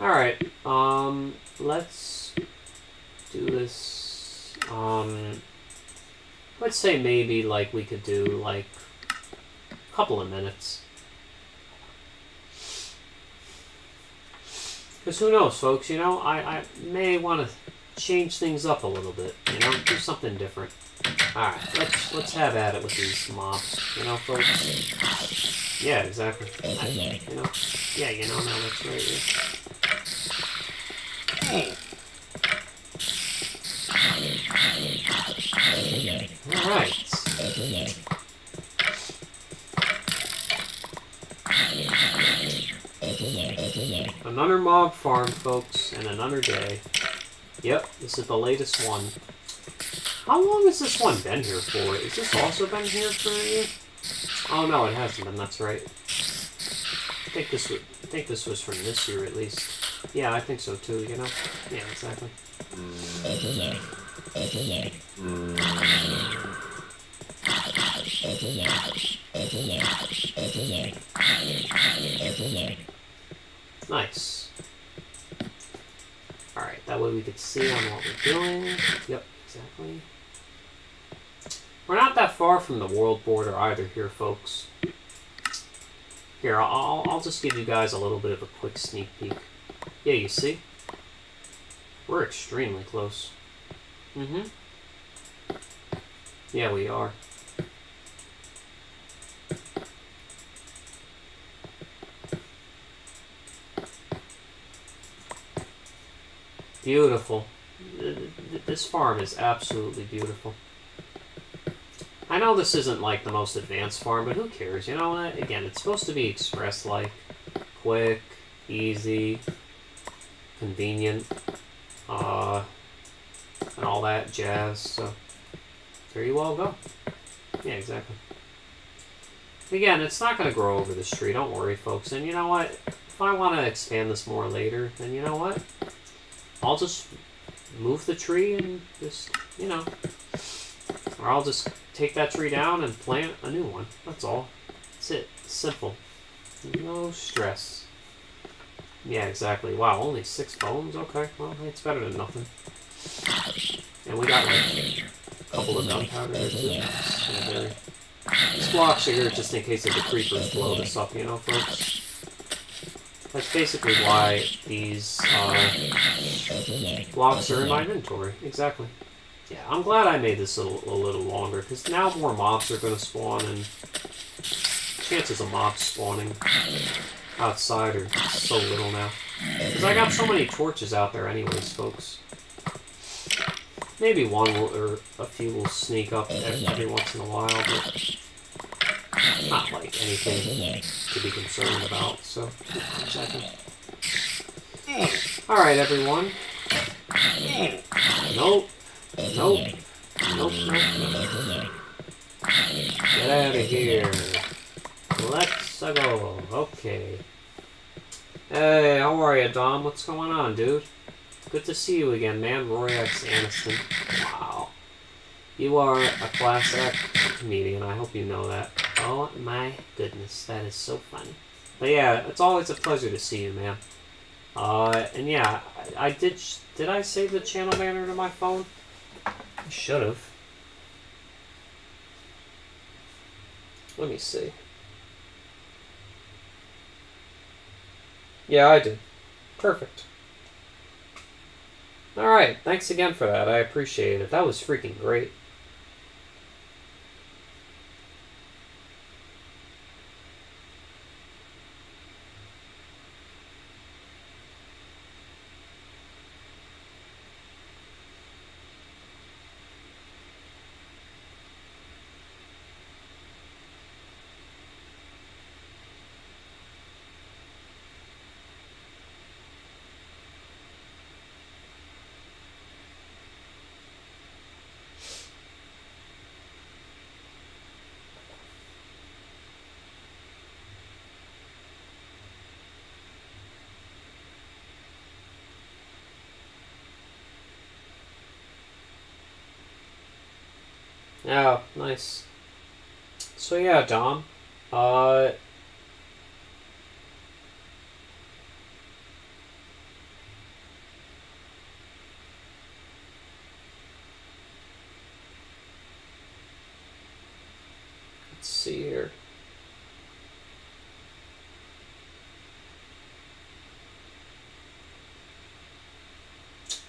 Alright, let's do this, let's say maybe, like, we could do, like, a couple of minutes. Because who knows, folks, you know, I may want to change things up a little bit, you know, do something different. Alright, let's have at it with these mobs, you know, folks? Yeah, exactly. You know? Yeah, you know, no, that's right, yeah. Alright. Another mob farm, folks, and another day. Yep, this is the latest one. How long has this one been here for? Has this also been here for a year? Oh no, it hasn't been, that's right. I think this was from this year at least. Yeah, I think so too, you know? Yeah, exactly. Nice. Alright, that way we could see on what we're doing. Yep, exactly. We're not that far from the world border either here, folks. Here, I'll just give you guys a little bit of a quick sneak peek. Yeah, you see? We're extremely close. Mm-hmm. Yeah, we are. Beautiful. This farm is absolutely beautiful. I know this isn't like the most advanced farm, but who cares? You know what? Again, it's supposed to be express-like. Quick, easy, convenient, and all that jazz. So, there you all go. Yeah, exactly. Again, it's not going to grow over this tree. Don't worry, folks. And you know what? If I want to expand this more later, then you know what? I'll just move the tree and just, you know, or I'll just take that tree down and plant a new one. That's all. That's it. Simple. No stress. Yeah, exactly. Wow, only 6 bones? Okay, well, it's better than nothing. And we got, like, a couple of gunpowder there, too. Yeah, these blocks are here just in case the creepers blow this up, you know, folks? That's basically why these blocks are in my inventory. Exactly. Yeah, I'm glad I made this a little longer, because now more mobs are going to spawn, and chances of mobs spawning outside are so little now. Because I got so many torches out there anyways, folks. Maybe one will, or a few will sneak up every once in a while, but not like anything to be concerned about, so exactly. Alright, everyone. Nope. Nope. Nope, nope. Get out of here. Let's go. Okay. Hey, how are you, Dom? What's going on, dude? Good to see you again, man. RoyX Aniston. Wow. You are a class act comedian. I hope you know that. Oh my goodness, that is so funny. But yeah, it's always a pleasure to see you, man. And yeah, I did I save the channel banner to my phone? I should have. Let me see. Yeah, I did. Perfect. Alright, thanks again for that. I appreciate it. That was freaking great. Oh, nice. So yeah, Dom. Let's see here.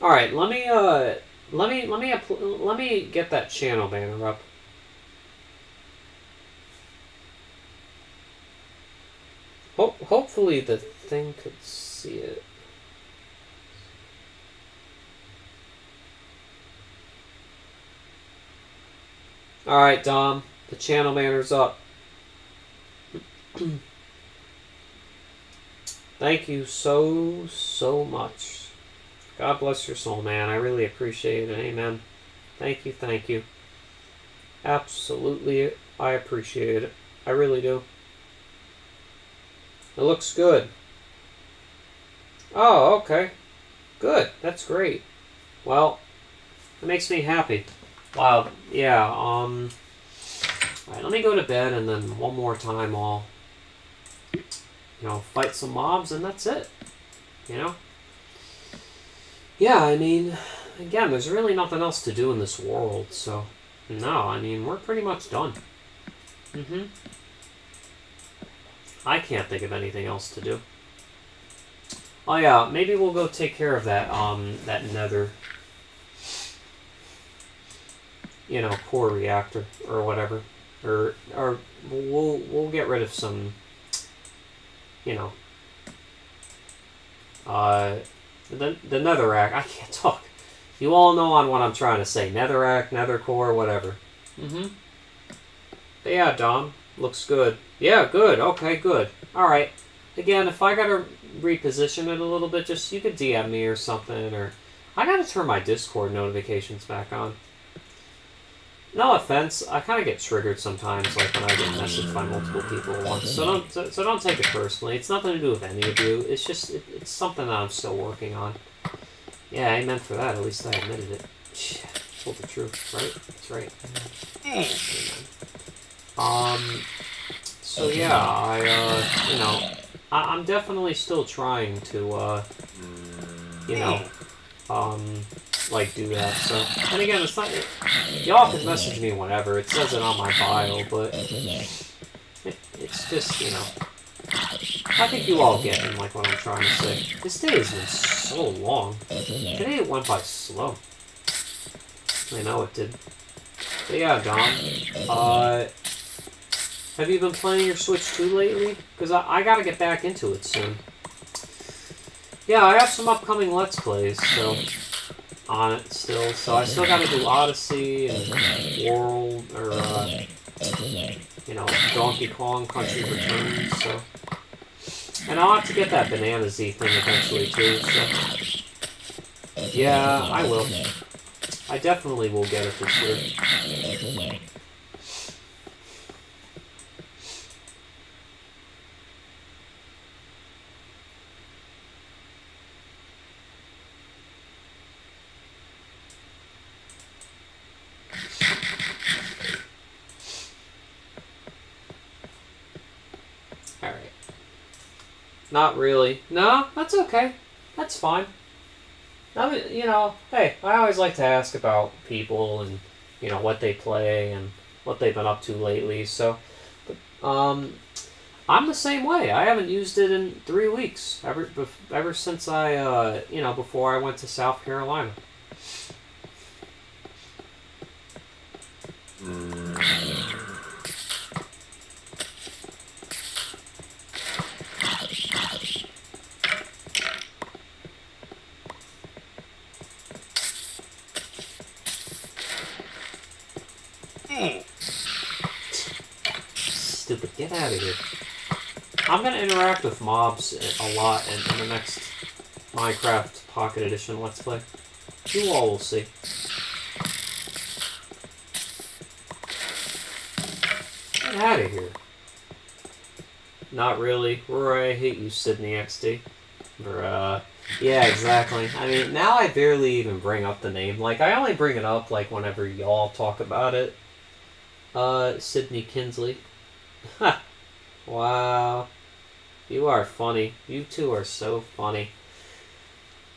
All right, let me get that channel banner up. Hopefully the thing could see it. All right, Dom, the channel banner's up. Thank you so much. God bless your soul, man. I really appreciate it. Amen. Thank you. Absolutely, I appreciate it. I really do. It looks good. Oh, okay. Good. That's great. Well, it makes me happy. Wow. Yeah, alright, let me go to bed and then one more time I'll, fight some mobs and that's it. Yeah, I mean, again, there's really nothing else to do in this world, so no, I mean, we're pretty much done. I can't think of anything else to do. Oh yeah, maybe we'll go take care of that that nether core reactor or whatever. Or we'll get rid of some the netherrack. I can't talk. You all know on what I'm trying to say. Netherrack, nether core, whatever. But yeah, Dom, looks good. Yeah, good. Okay, good. Alright. Again, if I gotta reposition it a little bit, just you could DM me or something, or I gotta turn my Discord notifications back on. No offense, I kind of get triggered sometimes, like when I get messaged by multiple people at once. So don't take it personally. It's nothing to do with any of you. It's just it's something that I'm still working on. Yeah, amen for that. At least I admitted it. Told the truth, right? That's right. Amen. So yeah, I'm definitely still trying to, like do that. So, and again, it's not. Y'all can message me whenever. It says it on my bio, but it's just I think you all get like what I'm trying to say. This day has been so long. Today it went by slow. I know it did. But yeah, Dom. Have you been playing your Switch 2 lately? Because I gotta get back into it soon. Yeah, I have some upcoming Let's Plays, so on it still. So I still gotta do Odyssey and World, or Donkey Kong Country Returns. So, and I'll have to get that Banana Z thing eventually too. So, yeah, I will. I definitely will get it this year. Not really. No, that's okay. That's fine. I mean, hey, I always like to ask about people and, what they play and what they've been up to lately. So, but, I'm the same way. I haven't used it in 3 weeks. Ever since I, before I went to South Carolina. Stupid, get out of here. I'm going to interact with mobs a lot in the next Minecraft Pocket Edition Let's Play. You all will see. Get out of here. Not really. Roy, I hate you, Sydney XD. Or, yeah, exactly. I mean, now I barely even bring up the name. Like, I only bring it up, like, whenever y'all talk about it. Sydney Kinsley. Ha! Wow. You are funny. You two are so funny.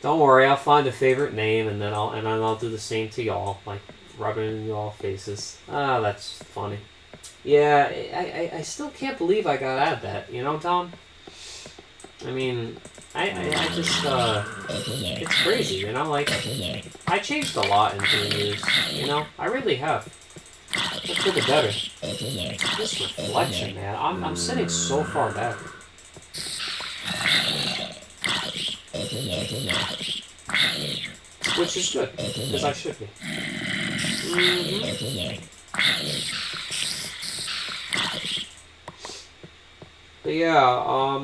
Don't worry, I'll find a favorite name and then I'll do the same to y'all, like rubbing it in y'all faces. Ah, that's funny. Yeah, I still can't believe I got at that, you know, Tom? I mean, I just, it's crazy, you know, like, I changed a lot in 2 years, you know? I really have. But for the better. This reflection, man, I'm sitting so far back. Which is good, because I should be. But yeah,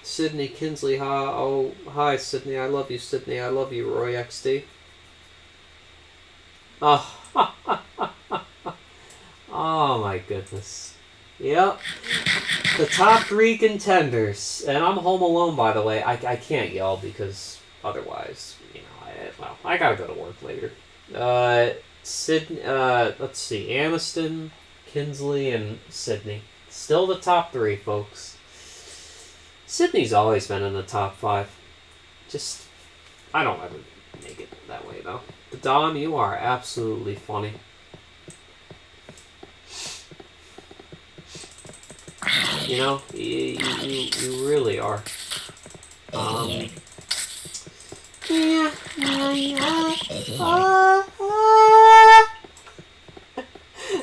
Sydney Kinsley, hi Sydney, I love you Sydney, I love you RoyXT. Oh, oh my goodness. Yep. The top 3 contenders. And I'm home alone, by the way. I can't yell because otherwise, you know, I gotta go to work later. Sydney, let's see, Aniston, Kinsley, and Sydney. Still the top 3, folks. Sydney's always been in the top 5. Just, I don't ever make it that way, though. But Dom, you are absolutely funny. You know, you really are. Yeah.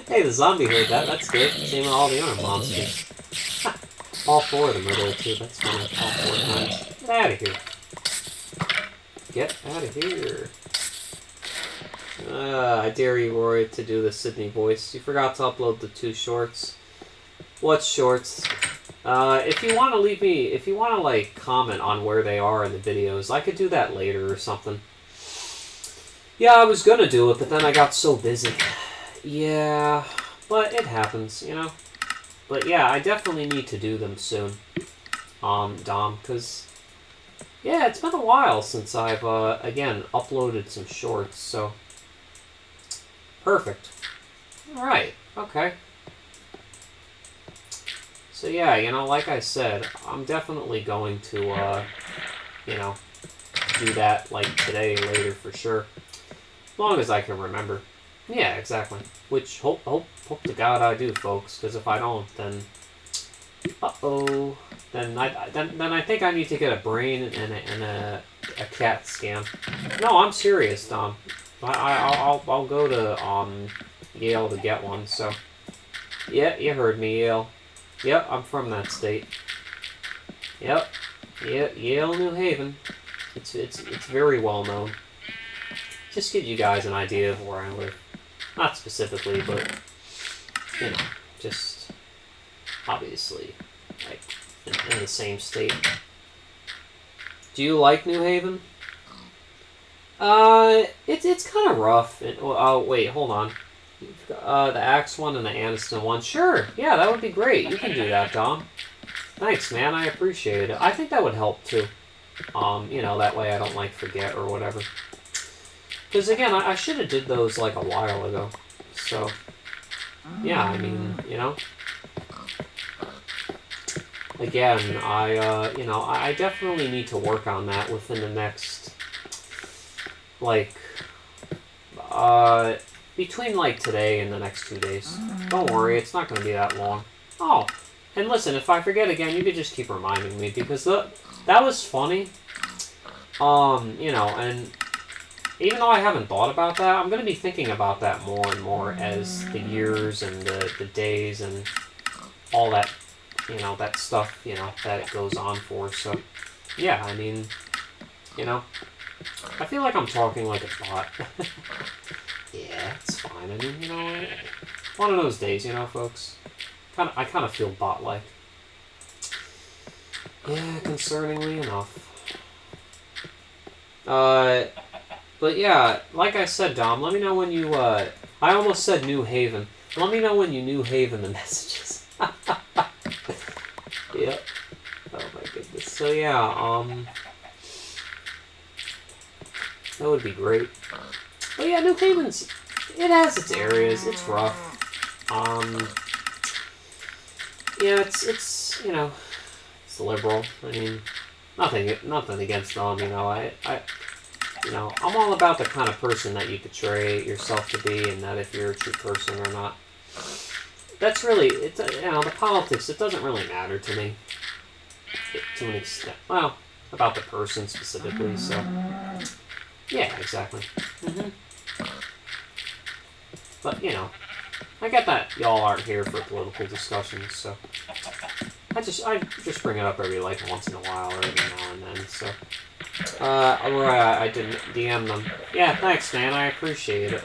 Hey, the zombie heard that. That's good. Same with all the other monsters. All 4 of them are there too. That's funny. All 4 times. Get out of here. Get out of here. I dare you, Roy, to do the Sydney voice. You forgot to upload the 2 shorts. What shorts? If you want to leave me, if you want to like comment on where they are in the videos, I could do that later or something. Yeah, I was gonna do it, but then I got so busy. Yeah, but it happens, you know. But yeah, I definitely need to do them soon, Dom, because yeah, it's been a while since I've again uploaded some shorts. So perfect. All right. Okay. So yeah, you know, like I said, I'm definitely going to, you know, do that like today, later for sure, as long as I can remember. Yeah, exactly. Which hope to God I do, folks. Because if I don't, then then I think I need to get a brain and a CAT scan. No, I'm serious, Dom. I'll go to Yale to get one. So yeah, you heard me, Yale. Yep, I'm from that state. Yep, Yale, New Haven. It's very well known. Just give you guys an idea of where I live. Not specifically, but you know, just obviously like in the same state. Do you like New Haven? It's kind of rough. Oh wait, hold on. The Axe one and the Aniston one. Sure, yeah, that would be great. You can do that, Dom. Thanks, man. I appreciate it. I think that would help too. You know, that way I don't like forget or whatever. Because again, I should have did those like a while ago. So yeah, I mean, you know. Again, you know, I definitely need to work on that within the next like between like today and the next 2 days. Don't worry, it's not going to be that long. Oh, and listen, if I forget again, you could just keep reminding me because that was funny. You know, and even though I haven't thought about that, I'm going to be thinking about that more and more as the years and the days and all that, you know, that stuff, you know, that it goes on for. So, yeah, I mean, you know, I feel like I'm talking like a bot. Yeah, it's fine. I mean, you know, one of those days, you know, folks. I kind of feel bot-like. Yeah, concerningly enough. But yeah, like I said, Dom, let me know when you, I almost said New Haven. Let me know when you New Haven the messages. Yep. Oh my goodness. So yeah, that would be great. But yeah, New Haven's, it has its areas. It's rough. Yeah, it's you know, it's liberal. I mean, nothing against them. You know, you know, I'm all about the kind of person that you portray yourself to be, and that if you're a true person or not. That's really, you know, the politics. It doesn't really matter to me, to an extent. Well, about the person specifically. So, yeah, exactly. But you know, I get that y'all aren't here for political discussions, so I just bring it up every like once in a while or every now and then. So, I didn't DM them. Yeah, thanks, man. I appreciate it.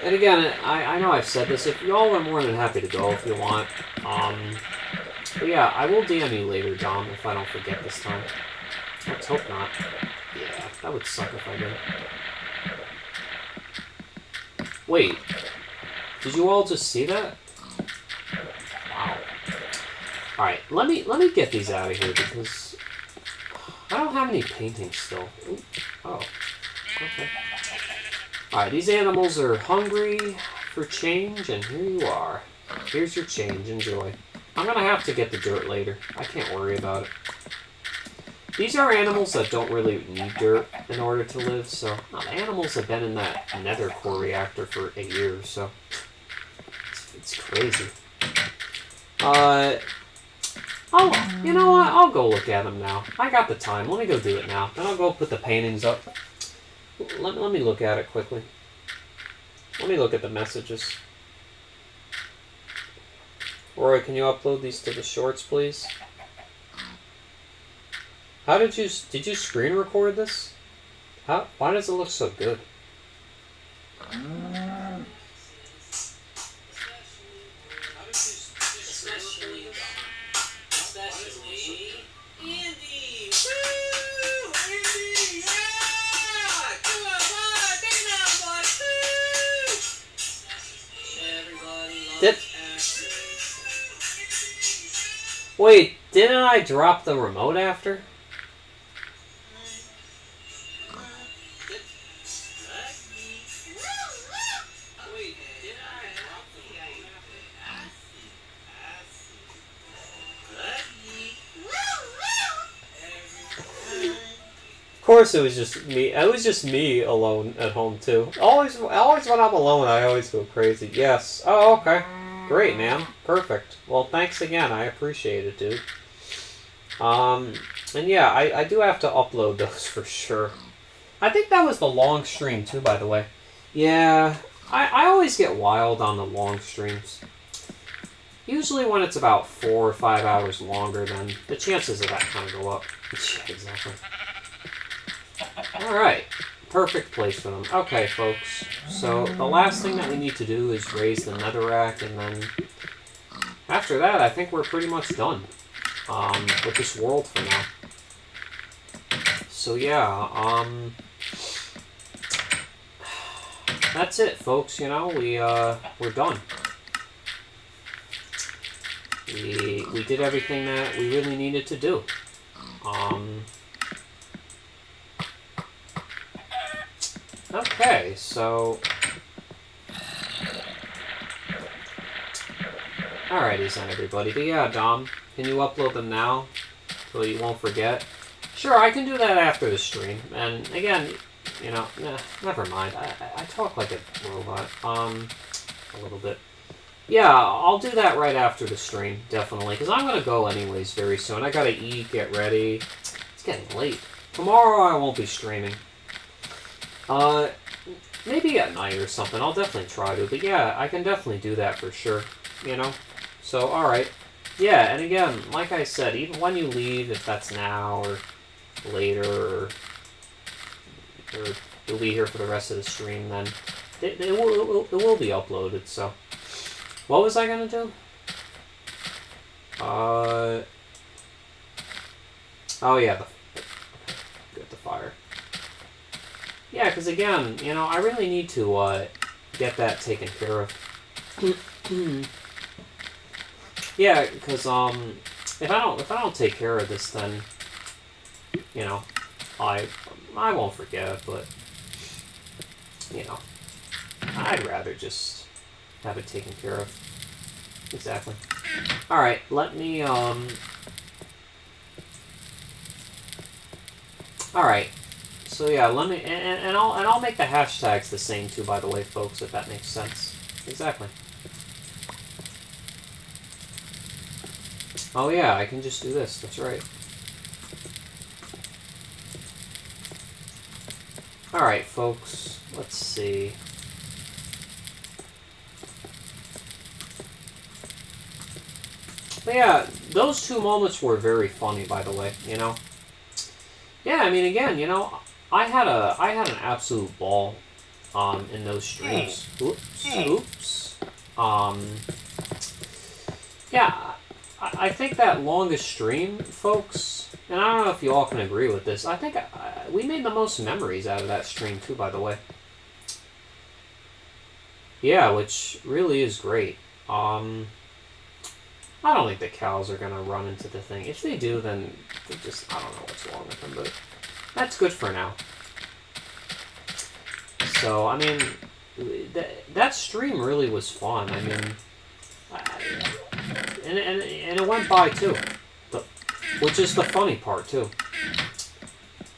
And again, I know I've said this. If y'all are more than happy to go if you want. But yeah, I will DM you later, Dom, if I don't forget this time. Let's hope not. Yeah, that would suck if I did. Wait, did you all just see that? Wow. All right, let me get these out of here because I don't have any paintings still. Ooh. Oh, okay. Alright, these animals are hungry for change, and here you are. Here's your change, enjoy. I'm gonna have to get the dirt later. I can't worry about it. These are animals that don't really need dirt in order to live, so... Oh, the animals have been in that nether core reactor for a year, so... It's crazy. You know what? I'll go look at them now. I got the time. Let me go do it now. Then I'll go put the paintings up. Let me look at it quickly. Let me look at the messages. Roy, can you upload these to the shorts, please? How did you screen record this? Why does it look so good? Wait, didn't I drop the remote after? Of course it was just me. It was just me alone at home too. Always when I'm alone, I always go crazy. Yes. Oh, okay. Great, man. Perfect. Well, thanks again. I appreciate it, dude. And yeah, I do have to upload those for sure. I think that was the long stream too, by the way. Yeah, I always get wild on the long streams. Usually when it's about 4 or 5 hours longer, then the chances of that kind of go up. Yeah, exactly. Alright. Perfect place for them. Okay, folks. So, the last thing that we need to do is raise the netherrack, and then after that, I think we're pretty much done with this world for now. So, yeah, that's it, folks. You know, we're done. We did everything that we really needed to do. Okay, so... Alrighty then, everybody. But yeah, Dom, can you upload them now so you won't forget? Sure, I can do that after the stream. And again, you know, never mind. I talk like a robot. A little bit. Yeah, I'll do that right after the stream, definitely. Because I'm going to go anyways very soon. I got to eat, get ready. It's getting late. Tomorrow I won't be streaming. Maybe at night or something. I'll definitely try to. But yeah, I can definitely do that for sure. You know? So, alright. Yeah, and again, like I said, even when you leave, if that's now or later, or you'll be here for the rest of the stream, then it will be uploaded, so. What was I gonna do? Oh yeah, get the fire. Yeah, because again, you know, I really need to get that taken care of. Yeah, because if I don't take care of this, then you know, I won't forget. But you know, I'd rather just have it taken care of. Exactly. All right, let me All right. So yeah, let me and I'll make the hashtags the same too, by the way, folks, if that makes sense. Exactly. Oh yeah, I can just do this. That's right. All right, folks. Let's see. But yeah, those two moments were very funny, by the way. You know. Yeah, I mean, again, you know, I had an absolute ball, in those streams. Oops. Yeah, I think that longest stream, folks, and I don't know if you all can agree with this. I think we made the most memories out of that stream too, by the way. Yeah, which really is great. I don't think the cows are gonna run into the thing. If they do, then they just, I don't know what's wrong with them, but that's good for now. So, I mean, that stream really was fun. I mean, and it went by too, which is the funny part too.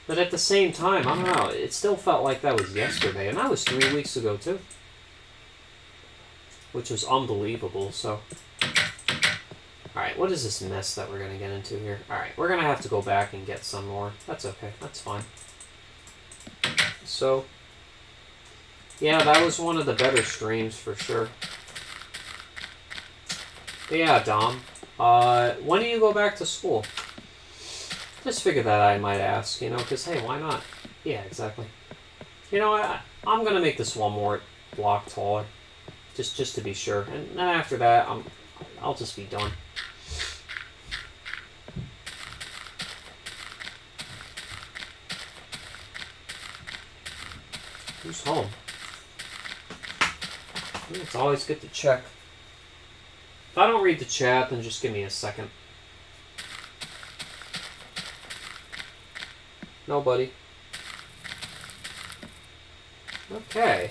But at the same time, I don't know, it still felt like that was yesterday, and that was 3 weeks ago too, which was unbelievable. So, all right, what is this mess that we're gonna get into here? All right, we're gonna have to go back and get some more. That's okay. That's fine. So, yeah, that was one of the better streams for sure. But yeah, Dom, when do you go back to school? Just figured that I might ask, you know, because, hey, why not? Yeah, exactly. You know, I'm going to make this one more block taller, just to be sure. And then after that, I'll just be done. Who's home? It's always good to check. If I don't read the chat, then just give me a second. Nobody. Okay.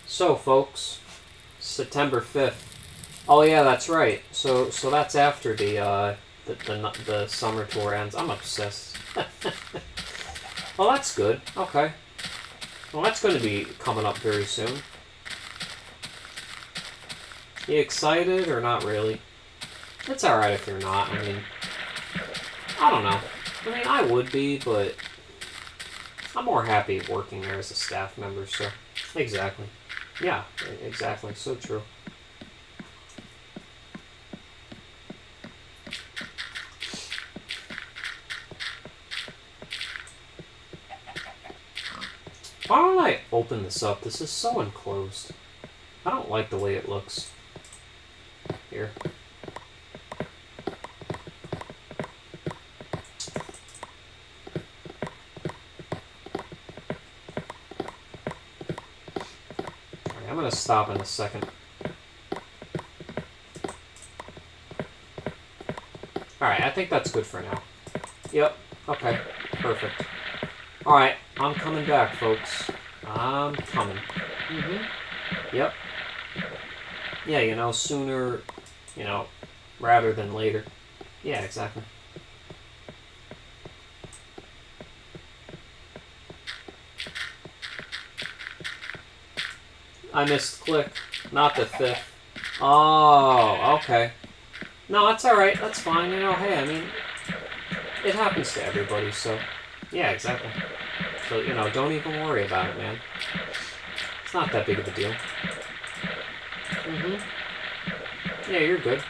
So, folks, September 5th. Oh yeah, that's right. So that's after the summer tour ends. I'm obsessed. Well, that's good. Okay. Well, that's going to be coming up very soon. You excited or not really? It's alright if you're not. I mean, I don't know. I mean, I would be, but I'm more happy working there as a staff member, so... Exactly. Yeah, exactly. So true. Why don't I open this up? This is so enclosed. I don't like the way it looks. Here. Alright, I'm gonna stop in a second. Alright, I think that's good for now. Yep, okay, perfect. Alright, I'm coming back, folks. I'm coming. Yep. Yeah, you know, sooner, you know, rather than later. Yeah, exactly. I missed click. Not the 5th. Oh, okay. No, that's alright. That's fine. You know, hey, I mean, it happens to everybody, so... Yeah, exactly. So, you know, don't even worry about it, man. It's not that big of a deal. Yeah, you're good.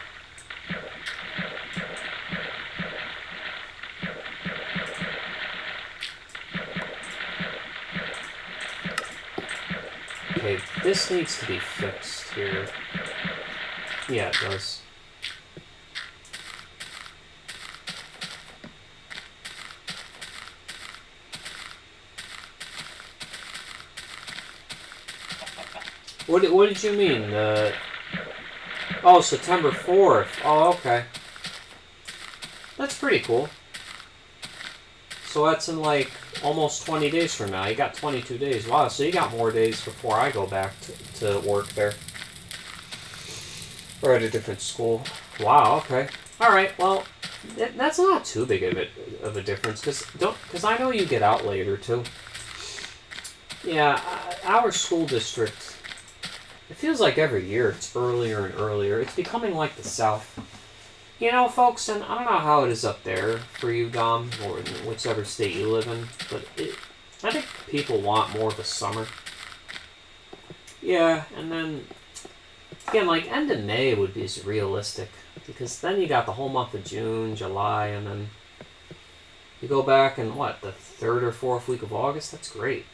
Okay, this needs to be fixed here. Yeah, it does. What did you mean? Oh, September 4th. Oh, okay. That's pretty cool. So that's in like almost 20 days from now. You got 22 days. Wow, so you got more days before I go back to work there. Or at a different school. Wow, okay. Alright, well, that's not too big of a difference, because I know you get out later, too. Yeah, our school district, it feels like every year it's earlier and earlier. It's becoming like the South. You know, folks, and I don't know how it is up there for you, Dom, or in whichever state you live in, but I think people want more of the summer. Yeah, and then, again, like, end of May would be realistic, because then you got the whole month of June, July, and then you go back and, what, the 3rd or 4th week of August? That's great.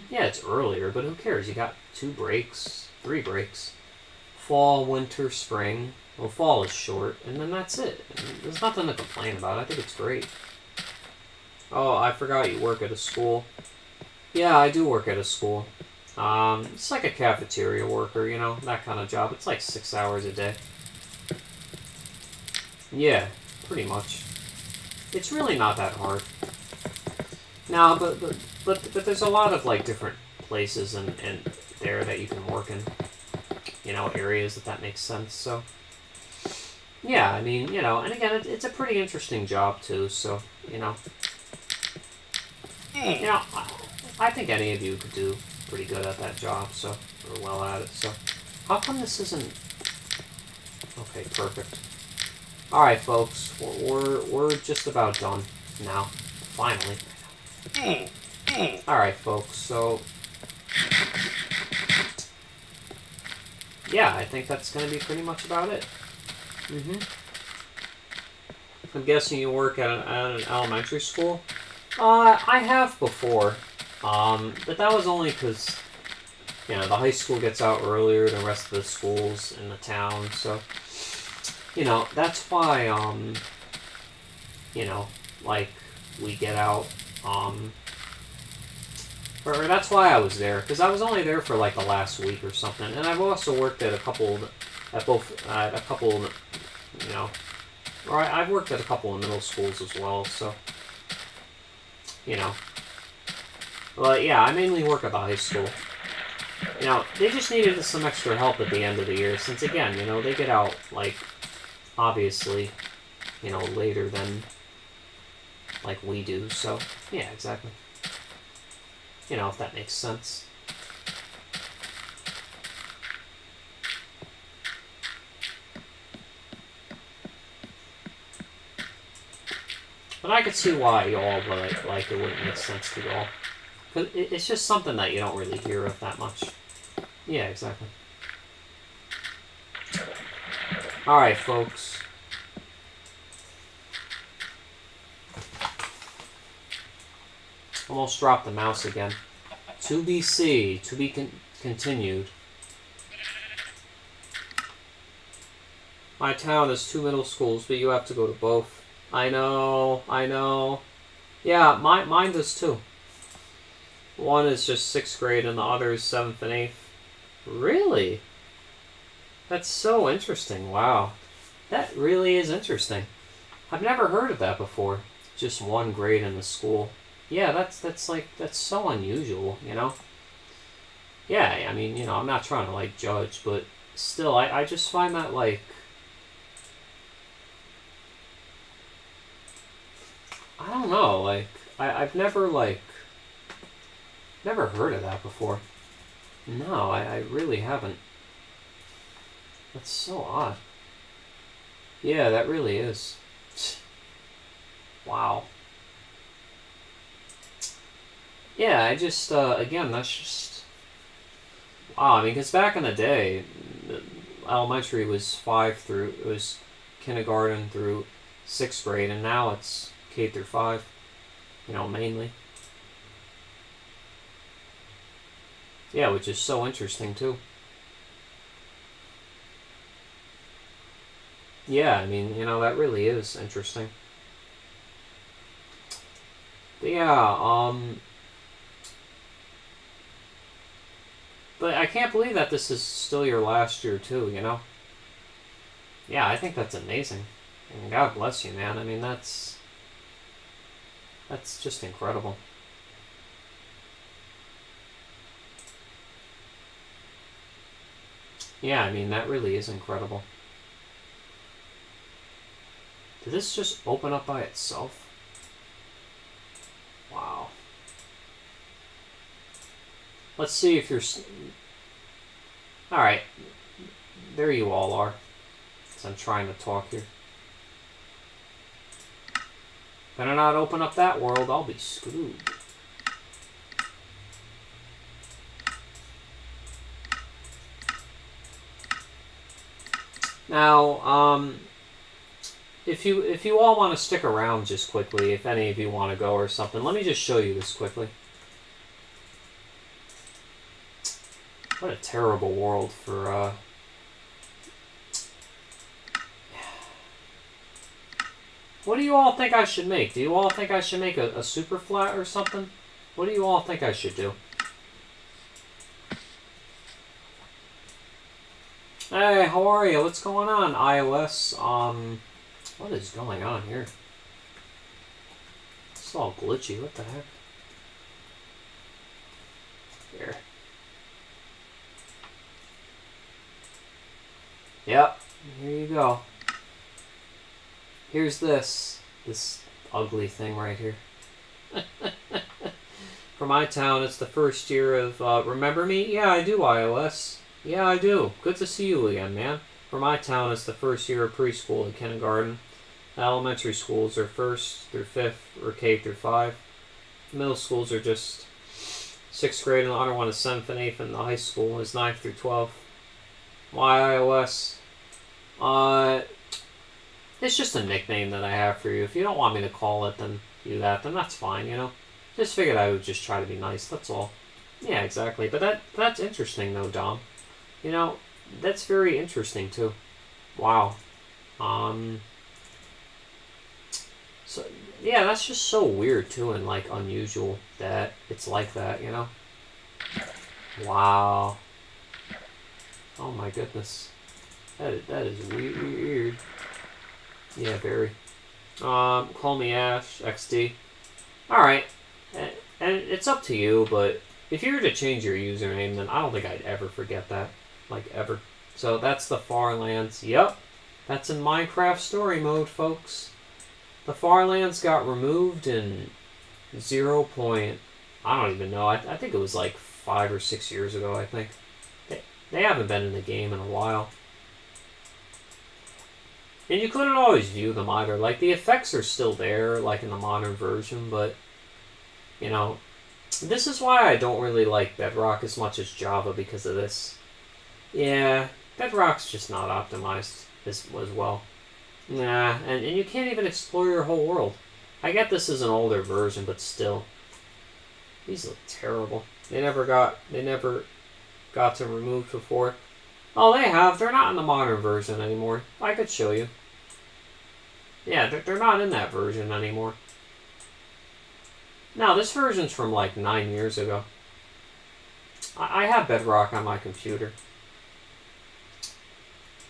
Yeah, it's earlier, but who cares? You got 2 breaks, 3 breaks. Fall, winter, spring. Well, fall is short, and then that's it. There's nothing to complain about. I think it's great. Oh, I forgot you work at a school. Yeah, I do work at a school. It's like a cafeteria worker, you know, that kind of job. It's like 6 hours a day. Yeah, pretty much. It's really not that hard. No, but there's a lot of, like, different places and there that you can work in. You know, areas that makes sense, so... Yeah, I mean, you know, and again, it's a pretty interesting job, too, so, you know. You know, I think any of you could do pretty good at that job, so, or well at it, so. How come this isn't... Okay, perfect. Alright, folks, we're just about done now, finally. Alright, folks, so... Yeah, I think that's going to be pretty much about it. I'm guessing you work at an elementary school? I have before. But that was only because, you know, the high school gets out earlier than the rest of the schools in the town, so, you know, that's why, you know, like, we get out, or that's why I was there, because I was only there for, like, the last week or something, and I've also worked at a couple, you know, or I've worked at a couple of middle schools as well, so, you know. Well, yeah, I mainly work at the high school. You know, they just needed some extra help at the end of the year, since, again, you know, they get out, like, obviously, you know, later than, like, we do, so, yeah, exactly. You know, if that makes sense. But I could see why y'all would, like, it wouldn't make sense to y'all. Because it's just something that you don't really hear of that much. Yeah, exactly. Alright, folks. Almost dropped the mouse again. 2BC, to be continued. My town has 2 middle schools, but you have to go to both. I know. Yeah, mine does too. One is just 6th grade and the other is 7th and 8th. Really? That's so interesting. Wow. That really is interesting. I've never heard of that before. Just 1 grade in the school. Yeah, that's so unusual, you know? Yeah, I mean, you know, I'm not trying to, like, judge, but still, I just find that, like... I don't know, like, I've never, like... Never heard of that before. No, I really haven't. That's so odd. Yeah, that really is. Wow. Yeah, I just, again, that's just... Wow, I mean, because back in the day, elementary was it was kindergarten through 6th grade, and now it's K through 5, you know, mainly. Yeah, which is so interesting, too. Yeah, I mean, you know, that really is interesting. But yeah, but I can't believe that this is still your last year, too, you know? Yeah, I think that's amazing. And God bless you, man. I mean, that's just incredible. Yeah, I mean, that really is incredible. Did this just open up by itself? Wow. Let's see if you're... Alright. There you all are. As I'm trying to talk here. Better not open up that world, I'll be screwed. Now, if you all want to stick around just quickly, if any of you want to go or something, let me just show you this quickly. What a terrible world for, What do you all think I should make? Do you all think I should make a super flat or something? What do you all think I should do? Hey, how are you? What's going on, iOS? What is going on here? It's all glitchy. What the heck? Here. Yep. Here you go. Here's this ugly thing right here. For my town, it's the first year of, remember me? Yeah, I do, iOS. Yeah, I do. Good to see you again, man. For my town, it's the first year of preschool and kindergarten. Elementary schools are 1st through 5th, or K through 5. Middle schools are just 6th grade, and the other one is 7th and 8th, and the high school is 9th through 12th. Why iOS? It's just a nickname that I have for you. If you don't want me to call it, then do that. Then that's fine, you know. Just figured I would just try to be nice. That's all. Yeah, exactly. But that's interesting, though, Dom. You know, that's very interesting too. Wow. So yeah, that's just so weird too, and like unusual that it's like that, you know. Wow. Oh my goodness. That is weird. Yeah, very. Call me Ash, XD. Alright. And it's up to you, but if you were to change your username, then I don't think I'd ever forget that. Like, ever. So that's the Farlands. Yep. That's in Minecraft story mode, folks. The Farlands got removed in 0. I don't even know. I think it was like 5 or 6 years ago, I think. They haven't been in the game in a while. And you couldn't always view them either. Like, the effects are still there, like in the modern version, but, you know, this is why I don't really like Bedrock as much as Java because of this. Yeah, Bedrock's just not optimized as well. Nah, and you can't even explore your whole world. I get this is an older version, but still. These look terrible. They never got them removed before. Oh, they have. They're not in the modern version anymore. I could show you. Yeah, they're not in that version anymore. No, this version's from like 9 years ago. I have Bedrock on my computer.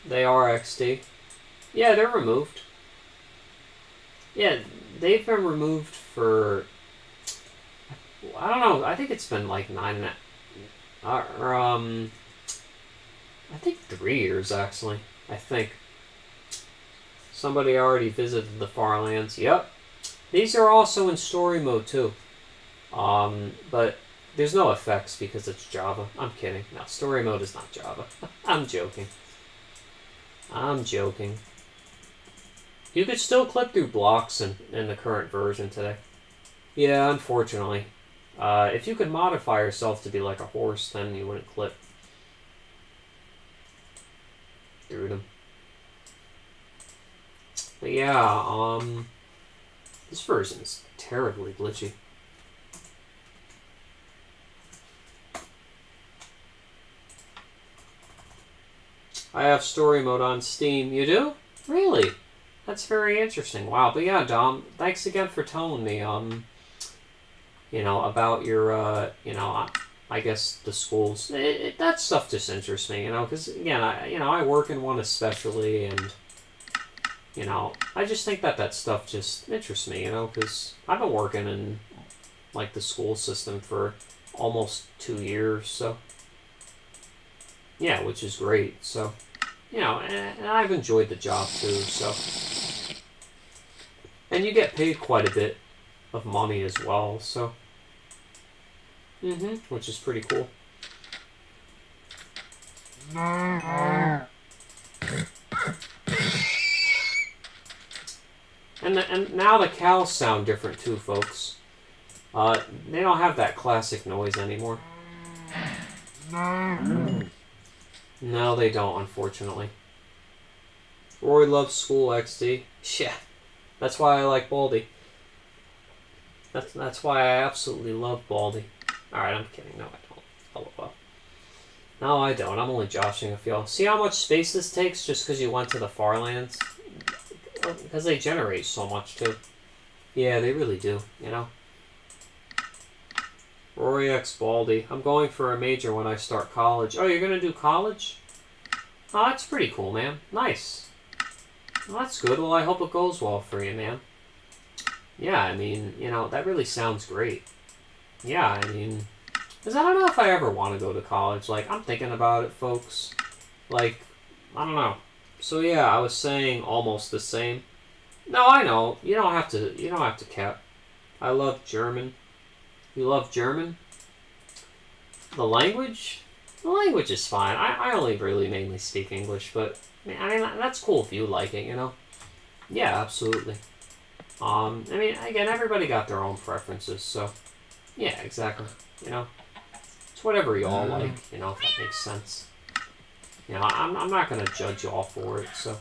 They are XD. Yeah, they're removed. Yeah, they've been removed for... I don't know. I think it's been like 9 and... I think 3 years, actually. I think. Somebody already visited the Farlands. Yep. These are also in story mode, too. But there's no effects because it's Java. I'm kidding. No, story mode is not Java. I'm joking. I'm joking. You could still clip through blocks in the current version today. Yeah, unfortunately. If you could modify yourself to be like a horse, then you wouldn't clip through them. But yeah, this version is terribly glitchy. I have story mode on Steam. You do? Really? That's very interesting. Wow. But yeah, Dom, thanks again for telling me, you know, about your, you know, I guess the schools. That stuff just interests me, you know, because, again, I work in one especially, and, you know, I just think that stuff just interests me, you know, because I've been working in, like, the school system for almost 2 years, so. yeah, which is great. So, you know, and I've enjoyed the job too. So, and you get paid quite a bit of money as well. So, which is pretty cool. And now the cows sound different too, folks. They don't have that classic noise anymore. No, they don't, unfortunately. Roy loves school XD. Yeah, that's why I like Baldy. That's why I absolutely love Baldy. Alright, I'm kidding. No, I don't. LOL. No, I don't. I'm only joshing with y'all. See how much space this takes just because you went to the far lands? Because they generate so much, too. Yeah, they really do, you know? Rory X Baldy. I'm going for a major when I start college. Oh, you're going to do college? Oh, that's pretty cool, man. Nice. Well, that's good. Well, I hope it goes well for you, man. Yeah, I mean, you know, that really sounds great. Yeah, I mean, because I don't know if I ever want to go to college. Like, I'm thinking about it, folks. Like, I don't know. So yeah, I was saying almost the same. No, I know. You don't have to cap. I love German. You love German? The language? The language is fine. I only really mainly speak English, but I mean that's cool if you like it, you know? Yeah, absolutely. I mean, again, everybody got their own preferences, so yeah, exactly. You know? It's whatever y'all like, you know, if that makes sense. You know, I'm not gonna judge y'all for it, so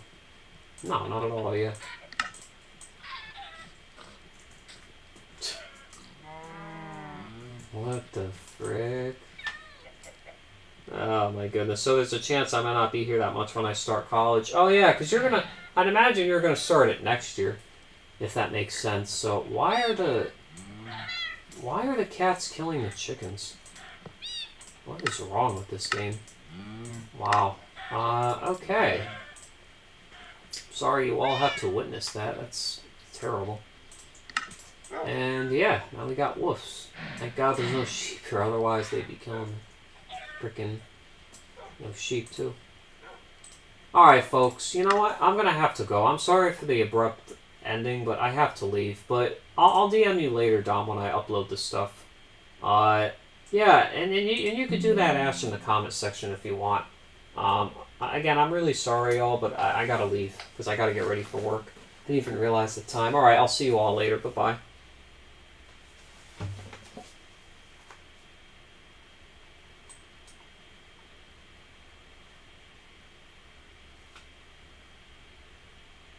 no, not at all, yeah. What the frick? Oh my goodness. So there's a chance I might not be here that much when I start college. Oh yeah, because I'd imagine you're gonna start it next year, if that makes sense. So why are the cats killing the chickens? What is wrong with this game? Wow. Okay. Sorry you all have to witness that. That's terrible. And yeah, now we got wolves. Thank God there's no sheep here, otherwise they'd be killing frickin' sheep too. Alright folks, you know what? I'm gonna have to go. I'm sorry for the abrupt ending, but I have to leave. But I'll DM you later, Dom, when I upload this stuff. Yeah, and you could do that, Ash, in the comment section if you want. Again, I'm really sorry, y'all, but I gotta leave because I gotta get ready for work. Didn't even realize the time. Alright, I'll see you all later. Bye-bye.